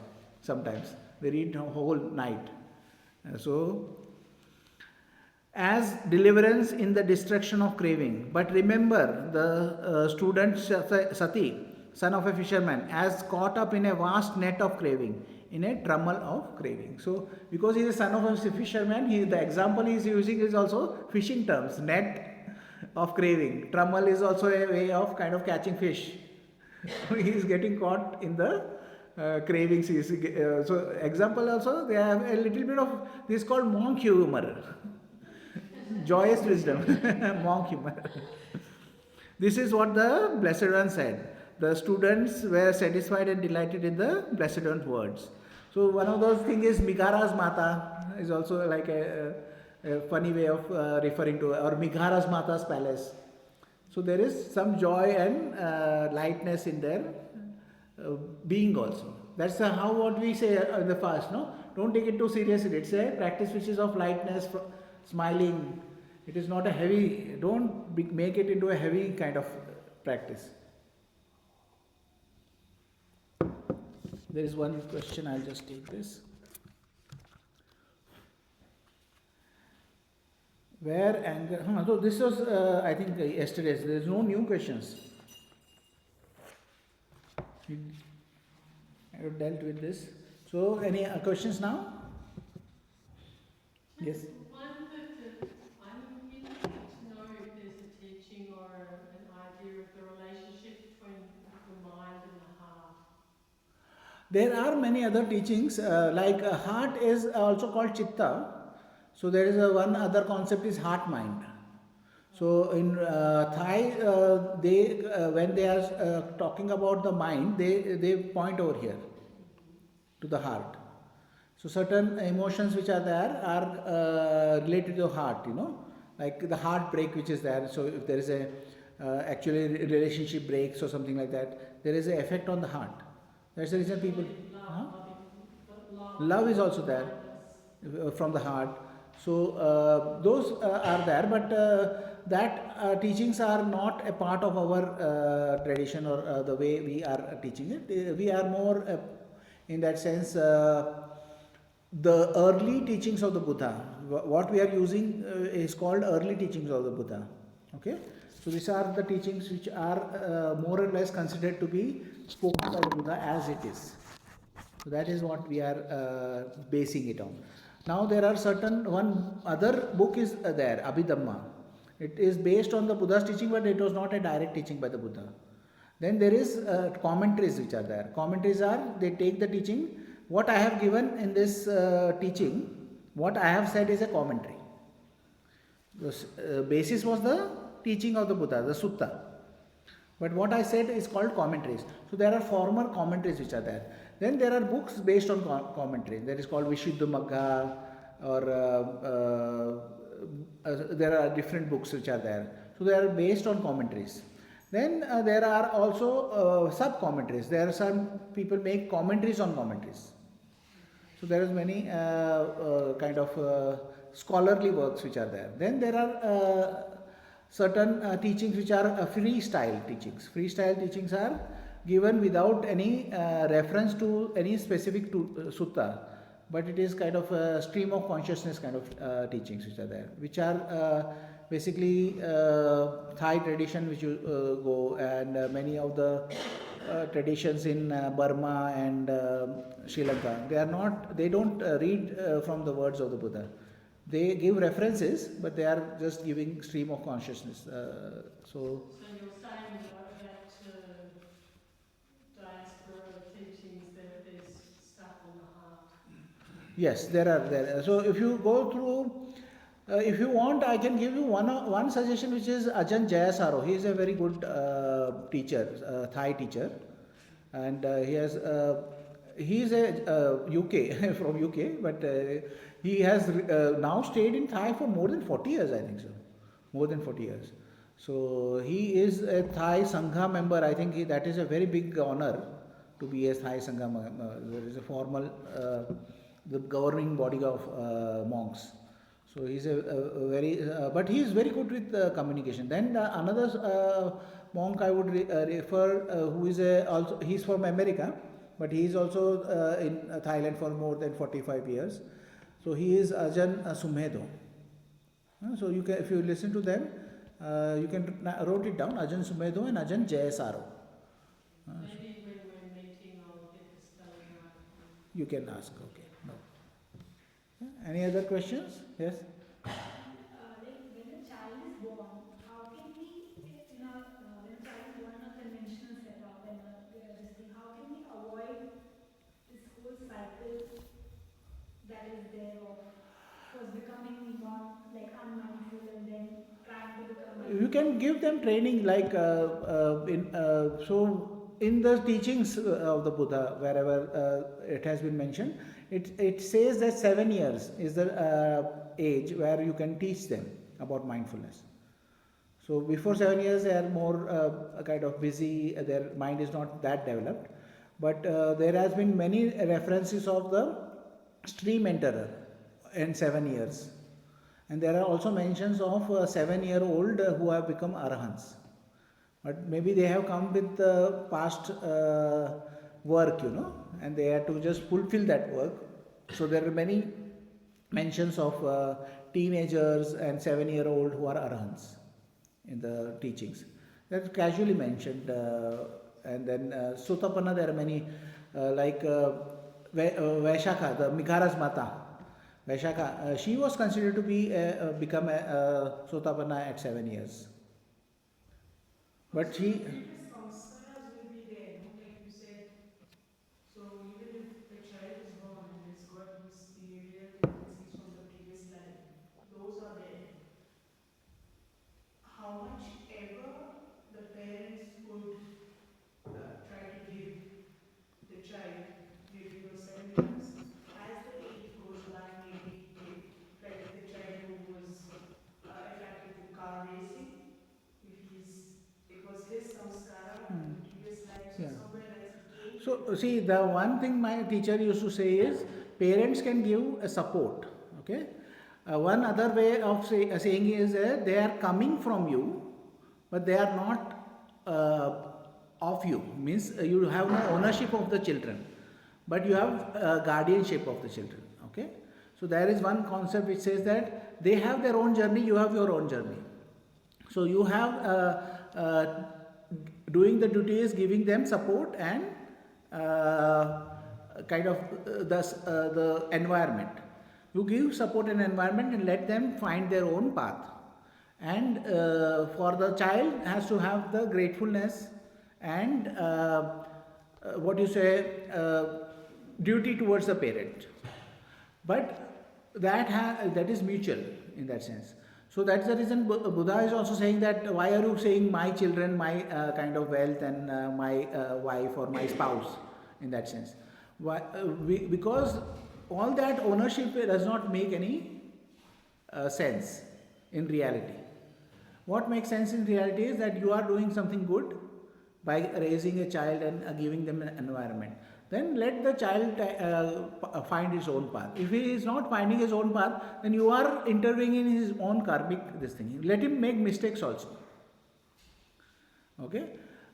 sometimes. They read whole night. So, as deliverance in the destruction of craving. But remember, the student Sāti, son of a fisherman, as caught up in a vast net of craving, in a trummel of craving. So, because he is a son of a fisherman, the example he is using is also fishing terms, net of craving. Trummel is also a way of kind of catching fish. He is getting caught in the cravings. So, example also, they have a little bit of, this is called monk humor. Joyous wisdom, monk humor. This is what the Blessed One said. the students were satisfied and delighted in the Blessed One's words. So one of those things is Mighara's Mata is also like a funny way of referring to, or Mighara's Mata's palace. So there is some joy and lightness in their being also. That's how what we say in the fast, no? Don't take it too seriously. It's a practice which is of lightness, smiling. It is not a heavy, don't make it into a heavy kind of practice. There is one question, I'll just take this. Where anger, so this was I think yesterday's, there is no new questions. I have dealt with this. So any questions now? Yes. One that I'm interested to know if there's a teaching or an idea of the relationship between the mind and the heart. There are many other teachings, like heart is also called chitta. So there is one other concept is heart mind. So in Thai, they when they are talking about the mind, they point over here to the heart. So certain emotions which are there are related to the heart, like the heartbreak which is there. So if there is a actually relationship breaks or something like that, there is an effect on the heart. That's the reason people. Love is also there from the heart. So those are there, but that teachings are not a part of our tradition or the way we are teaching it. We are more in that sense the early teachings of the Buddha. What we are using is called early teachings of the Buddha. Okay, so these are the teachings which are more or less considered to be spoken by the Buddha as it is. So that is what we are basing it on. Now there are one other book is there, Abhidhamma. It is based on the Buddha's teaching, but it was not a direct teaching by the Buddha. Then there is commentaries which are there. Commentaries are, they take the teaching. What I have given in this teaching, what I have said is a commentary. The basis was the teaching of the Buddha, the Sutta. But what I said is called commentaries. So there are former commentaries which are there. Then there are books based on commentary. That is called Vishuddhamagga, or there are different books which are there. So they are based on commentaries. Then there are also sub-commentaries. There are some people make commentaries on commentaries. So there is many kind of scholarly works which are there. Then there are certain teachings which are freestyle teachings. Freestyle teachings are given without any reference to any specific sutta, but it is kind of a stream of consciousness kind of teachings which are there, which are basically Thai tradition which you go, and many of the traditions in Burma and Sri Lanka. They don't read from the words of the Buddha. They give references, but they are just giving stream of consciousness. So you're saying that diaspora teachings, there's stuff on the heart. yes, there are. So if you go through, if you want, I can give you one suggestion, which is Ajahn Jayasaro. He is a very good teacher, Thai teacher, and he is a UK from UK, but he has now stayed in Thai for more than 40 years, I think so. More than 40 years. So he is a Thai Sangha member. I think that is a very big honor to be a Thai Sangha member. There is a formal, the governing body of monks. So he is a very, but he is very good with communication. Then another monk I would refer, who is also, he is from America, but he is also in Thailand for more than 45 years. So he is Ajahn Sumedho. So you can, if you listen to them, you can wrote it down, Ajahn Sumedho and Ajahn Jayasaro. Maybe when we're meeting, I'll get the spelling right. You can ask, okay. No. Any other questions? Yes? When a child is born, how can we, when a child is born in a conventional setup and this thing, how can we avoid this whole cycle that is there of first becoming not like unmindful and then trying to become mindful? You can give them training, like so in the teachings of the Buddha, wherever it has been mentioned, it says that 7 years is the age where you can teach them about mindfulness. So before 7 years, they are more kind of busy, their mind is not that developed. But there has been many references of the stream enterer in 7 years. And there are also mentions of 7-year-old who have become arahants. But maybe they have come with past work, and they have to just fulfill that work. So there are many mentions of teenagers and 7-year-old who are arahants in the teachings. That's casually mentioned. And then Sotapanna, there are many, like Vaishakha, the Migara's Mata. Vaishakha, she was considered to be become a Sotapanna at 7 years. But she... Previous samskaras will be there, like you said. So even if a child is born and has got these behavioral tendencies from the previous life, those are there. How much ever the parents would try to give the child during those 7 years, as the age goes by, maybe like the child who was attracted to car racing, it was his samskara in the previous life, so Yeah. somewhere else he came. So, see, the one thing my teacher used to say is parents can give a support. Okay. One other way of saying is that they are coming from you, but they are not of you. Means you have no ownership of the children, but you have guardianship of the children. Okay. So there is one concept which says that they have their own journey, you have your own journey. So you have doing the duty is giving them support and kind of the environment. You give support and environment and let them find their own path. And for the child has to have the gratefulness and duty towards the parent. But that is mutual in that sense. So that's the reason Buddha is also saying that why are you saying my children, my kind of wealth and my wife or my spouse in that sense. Why, because all that ownership does not make any sense in reality. What makes sense in reality is that you are doing something good by raising a child and giving them an environment. Then let the child find his own path. If he is not finding his own path, then you are intervening in his own karmic this thing. Let him make mistakes also. Okay?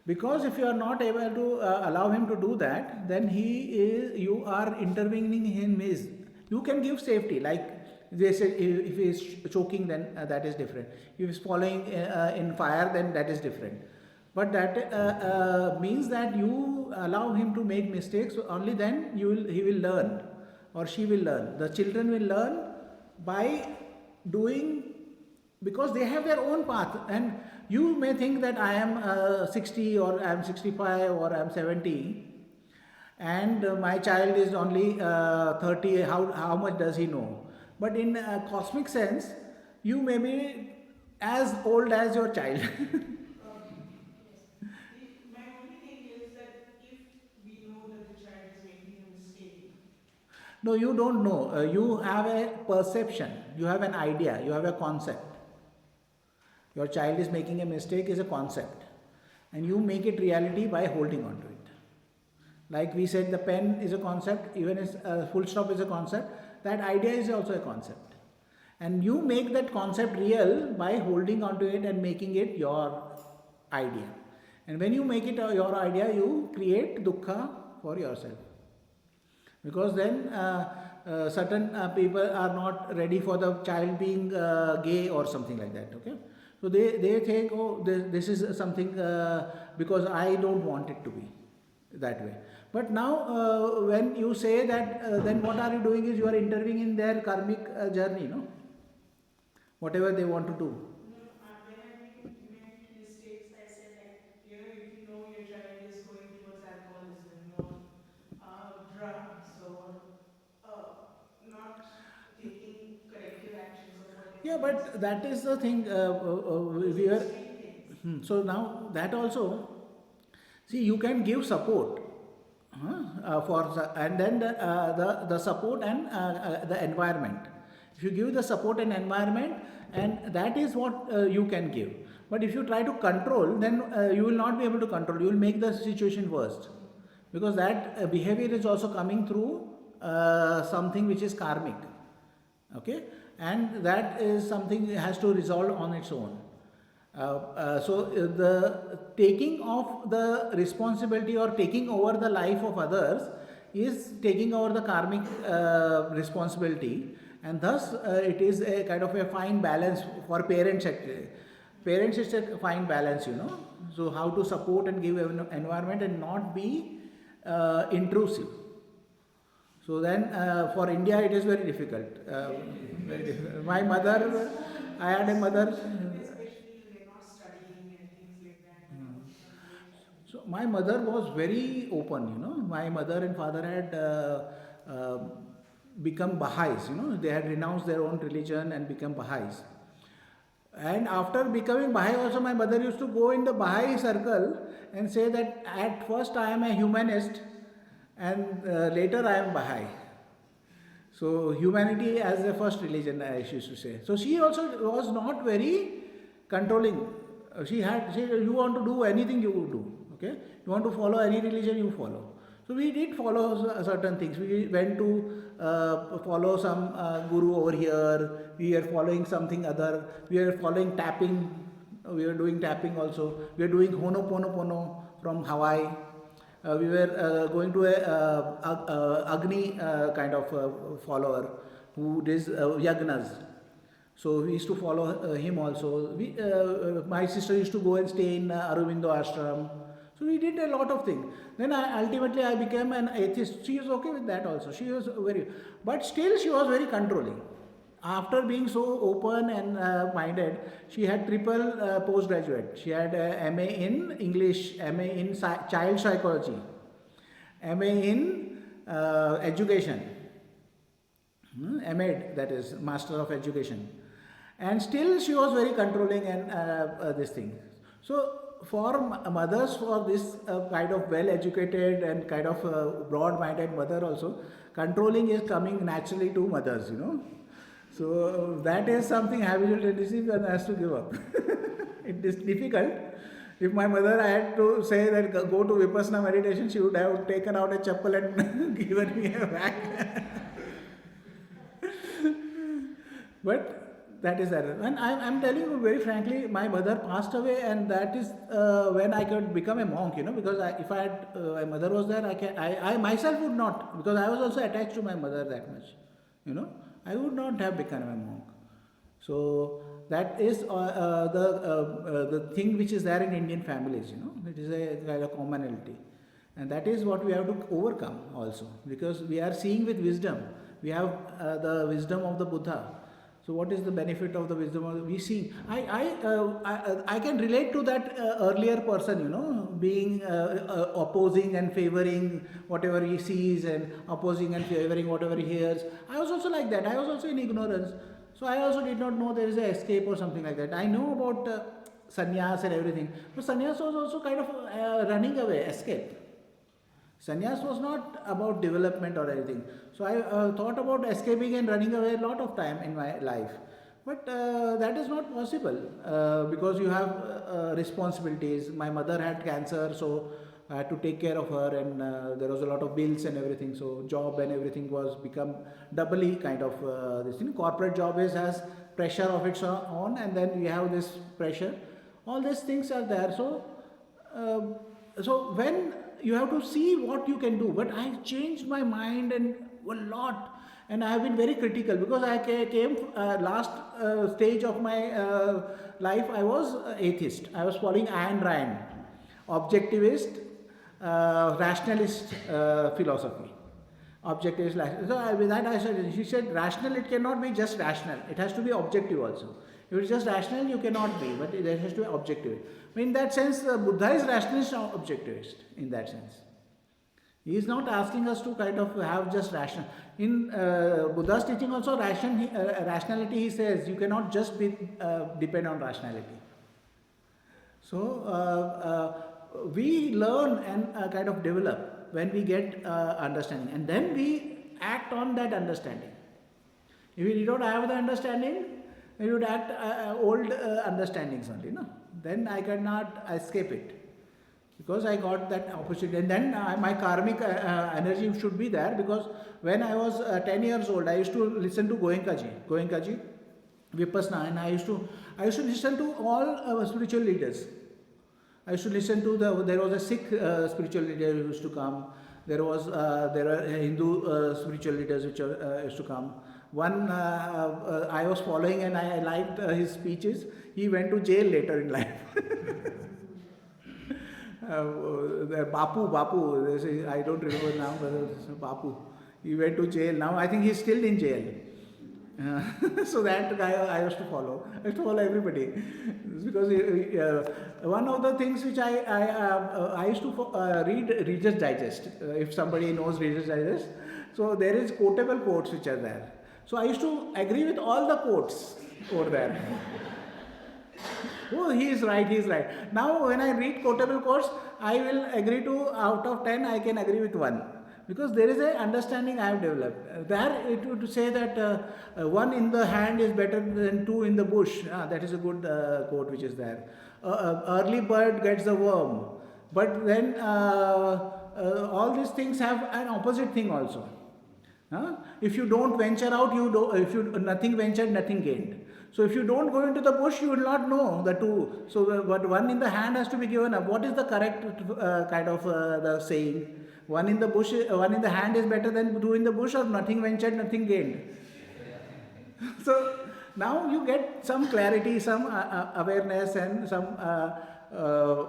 Because if you are not able to allow him to do that, then you are intervening in his. You can give safety, like they say, if he is choking, then that is different. If he is falling in fire, then that is different. But that means that you allow him to make mistakes, only then he will learn or she will learn. The children will learn by doing, because they have their own path. And you may think that I am 60 or I am 65 or I am 70 and my child is only 30, how much does he know? But in a cosmic sense, you may be as old as your child. My only thing is that if we know that the child is making a mistake. No, you don't know. You have a perception, you have an idea, you have a concept. Your child is making a mistake is a concept. And you make it reality by holding on to it. Like we said, the pen is a concept, even a full stop is a concept. That idea is also a concept. And you make that concept real by holding on to it and making it your idea. And when you make it your idea, you create dukkha for yourself. Because then certain people are not ready for the child being gay or something like that. Okay. So they think, oh, this is something because I don't want it to be that way. But now when you say that, then what are you doing is you are intervening in their karmic journey, no? Whatever they want to do. When I make mistakes, I said like, if you know your child is going towards alcoholism or drugs or not taking corrective actions or whatever. Yeah, but that is the thing. So now that also, See, you can give support and then the support and the environment. If you give the support and environment, and that is what you can give. But if you try to control, then you will not be able to control. You will make the situation worse, because that behavior is also coming through something which is karmic. Okay, and that is something that has to resolve on its own. So the taking of the responsibility or taking over the life of others is taking over the karmic responsibility, and thus it is a kind of a fine balance for parents. Parents is a fine balance, So how to support and give an environment and not be intrusive. So then for India it is very difficult. Very difficult. My mother, I had a mother. So my mother was very open, My mother and father had become Baha'is, They had renounced their own religion and become Baha'is. And after becoming Baha'i also, my mother used to go in the Baha'i circle and say that at first I am a humanist and later I am Baha'i. So humanity as the first religion, she used to say. So she also was not very controlling. She you want to do anything, you do. Okay, you want to follow any religion, you follow. So we did follow certain things. We went to follow some guru over here. We were following something other. We were following tapping. We were doing tapping also. We were doing Ho'oponopono from Hawaii. We were going to a Agni kind of follower who does yagnas. So we used to follow him also. My sister used to go and stay in Aurobindo ashram. So we did a lot of things. Then ultimately I became an atheist. She was okay with that also. She was but still she was very controlling. After being so open and minded, she had triple postgraduate. She had MA in English, MA in child psychology, MA in education, MA, that is Master of Education. And still she was very controlling and this thing. So for mothers, for this kind of well-educated and kind of broad-minded mother also, controlling is coming naturally to mothers, So that is something habitual tendency one has to give up. It is difficult. If my mother, I had to say that go to Vipassana meditation, she would have taken out a chappal and given me a whack. But that is that. And I'm telling you very frankly, my mother passed away, and that is when I could become a monk, because if I had, my mother was there, I myself would not, because I was also attached to my mother that much, I would not have become a monk. So that is the thing which is there in Indian families, It is a kind of commonality. And that is what we have to overcome also, because we are seeing with wisdom. We have the wisdom of the Buddha. So what is the benefit of the wisdom of we see? I can relate to that earlier person, being opposing and favoring whatever he sees and opposing and favoring whatever he hears. I was also like that. I was also in ignorance. So I also did not know there is an escape or something like that. I know about sannyas and everything. But sannyas was also kind of running away, escape. Sannyas was not about development or anything. So I thought about escaping and running away a lot of time in my life. But that is not possible because you have responsibilities. My mother had cancer, so I had to take care of her, and there was a lot of bills and everything. So job and everything was become doubly kind of this thing. Corporate job has pressure of its own, and then we have this pressure. All these things are there. So when you have to see what you can do. But I changed my mind and a lot, and I have been very critical because I came last stage of my life. I was atheist. I was following Ayn Rand, objectivist, rationalist philosophy. Objectivist. So with that I said, she said, rational. It cannot be just rational. It has to be objective also. If it's just rational, you cannot be, but there has to be objective. In that sense, Buddha is rationalist or objectivist, in that sense. He is not asking us to kind of have just rational. In Buddha's teaching also, rationality, he says, you cannot just depend on rationality. So, we learn and kind of develop when we get understanding, and then we act on that understanding. If we don't have the understanding, we would act old understandings only, no? Then I cannot escape it, because I got that opportunity. And then my karmic energy should be there, because when I was 10 years old, I used to listen to Goenkaji, Vipassana, and I used to listen to all spiritual leaders. I used to listen to there was a Sikh spiritual leader who used to come. There were Hindu spiritual leaders which used to come. One I was following and I liked his speeches. He went to jail later in life. Bapu, I don't remember now, but it's Bapu. He went to jail. Now I think he's still in jail. So that guy I used to follow. I used to follow everybody. Because one of the things which I used to read Reader's Digest. If somebody knows Reader's Digest. So there is quotable quotes which are there. So I used to agree with all the quotes over there. Oh, he is right. Now when I read quotable quotes, I will agree to, out of 10, I can agree with 1. Because there is an understanding I have developed. There it would say that 1 in the hand is better than 2 in the bush. That is a good quote which is there. Early bird gets the worm. But then all these things have an opposite thing also. If you don't venture out, nothing ventured, nothing gained. So if you don't go into the bush, you will not know the two. So but 1 in the hand has to be given up. What is the correct kind of the saying? 1 in the bush, 1 in the hand is better than 2 in the bush, or nothing ventured, nothing gained. So now you get some clarity, some awareness, and some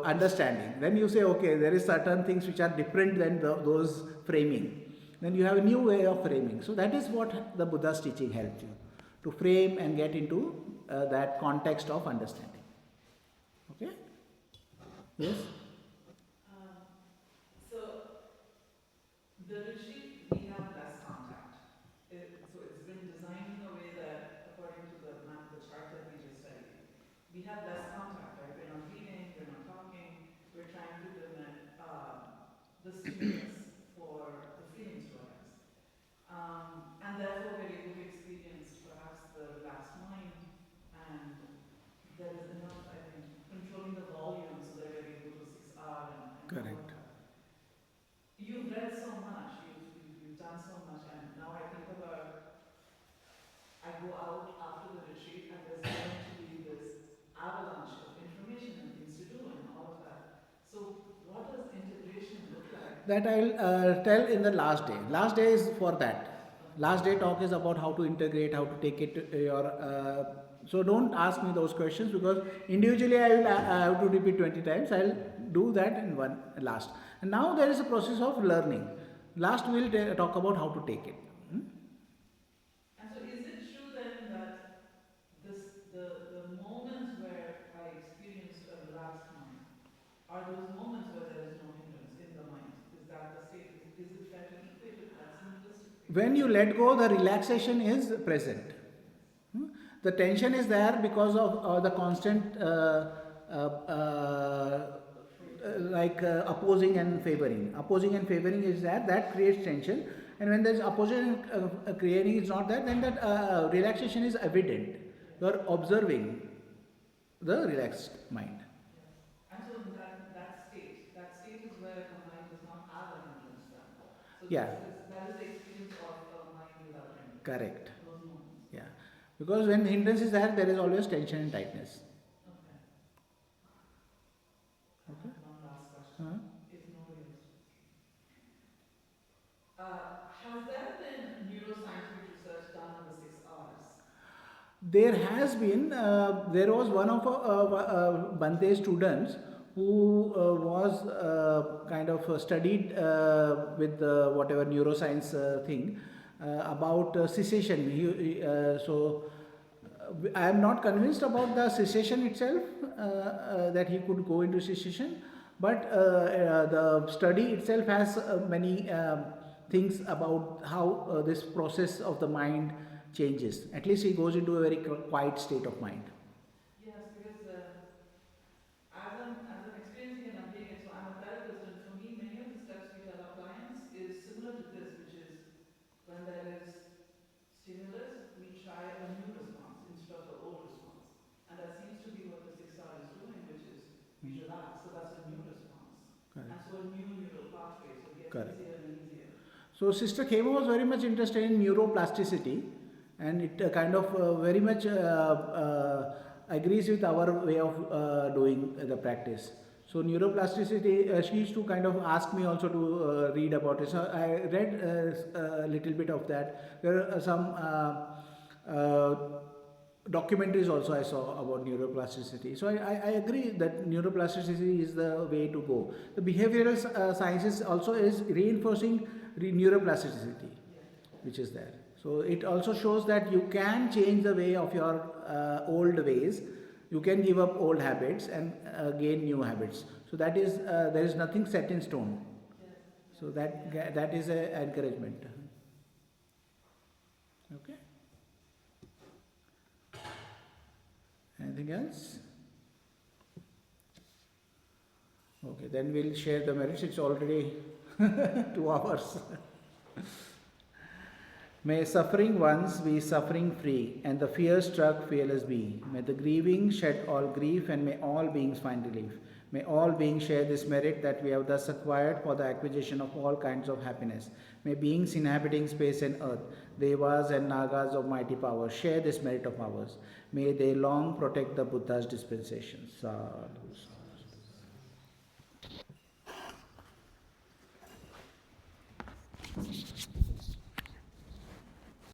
understanding. Then you say, okay, there is certain things which are different than those framing. Then you have a new way of framing. So that is what the Buddha's teaching helped you to frame and get into that context of understanding. Okay? Yes? So the retreat, we have less contact. So it's been designed in a way that, according to the chart that we just studied, we have less contact, right? We're not reading, we're not talking, we're trying to limit the stimulus for the feelings to arise. And therefore we're able to experience perhaps the relaxed mind, and there is enough, I think, controlling the volume so that we're able to 6R and Correct. You've read so much, you've done so much, and now I think about, I go out after the retreat and there's going to be this avalanche of information and things to do and all of that. So what does integration look like? That I'll tell in the last day. Last day is for that. Last day talk is about how to integrate, how to take it to your... so don't ask me those questions, because individually I have to repeat 20 times. I'll do that in one last. And now there is a process of learning. Last we'll talk about how to take it. And so is it true then that the moments where I experience a relaxed mind are those moments where there is no hindrance in the mind? Is that the state? Is it fair to equate it that simplistic? When you let go, the relaxation is present. The tension is there because of the constant opposing and favoring. Opposing and favoring is there, that creates tension. And when there is opposing and creating is not there, then that relaxation is evident. You are observing the relaxed mind. And so that state is where the mind does not have a hindrance then. So Yeah. that is the experience of a mind without hindrance. Correct. Those moments. Yeah. Because when hindrance is there is always tension and tightness. Okay. Okay. One last question. If nobody else. Has there been neuroscientific research done on the 6 R's? There has been, there was one of Bhante's students who was kind of studied with whatever neuroscience thing about cessation. I am not convinced about the cessation itself, that he could go into cessation, but the study itself has many things about how this process of the mind changes. At least he goes into a very quiet state of mind. Yes, because as I'm experiencing and I'm being it, so I'm try a new response instead of the old response. And that seems to be what the 6 hour is doing, which is we relax, so that's a new response. Correct. And so a new neural pathway, so it gets Correct. easier and easier. So Sister Khema was very much interested in neuroplasticity, and it kind of very much agrees with our way of doing the practice. So neuroplasticity, she used to kind of ask me also to read about it. So I read a little bit of that. There are some documentaries also I saw about neuroplasticity. So I agree that neuroplasticity is the way to go. The behavioral sciences also is reinforcing neuroplasticity, which is there. So it also shows that you can change the way of your old ways. You can give up old habits and gain new habits. So that is there is nothing set in stone. So that is an encouragement. Okay. Anything else? Okay, then we'll share the merits. It's already 2 hours. May suffering ones be suffering free, and the fear-struck fearless be. May the grieving shed all grief, and may all beings find relief. May all beings share this merit that we have thus acquired for the acquisition of all kinds of happiness. May beings inhabiting space and earth, devas and nagas of mighty power, share this merit of ours. May they long protect the Buddha's dispensation. Sadhu.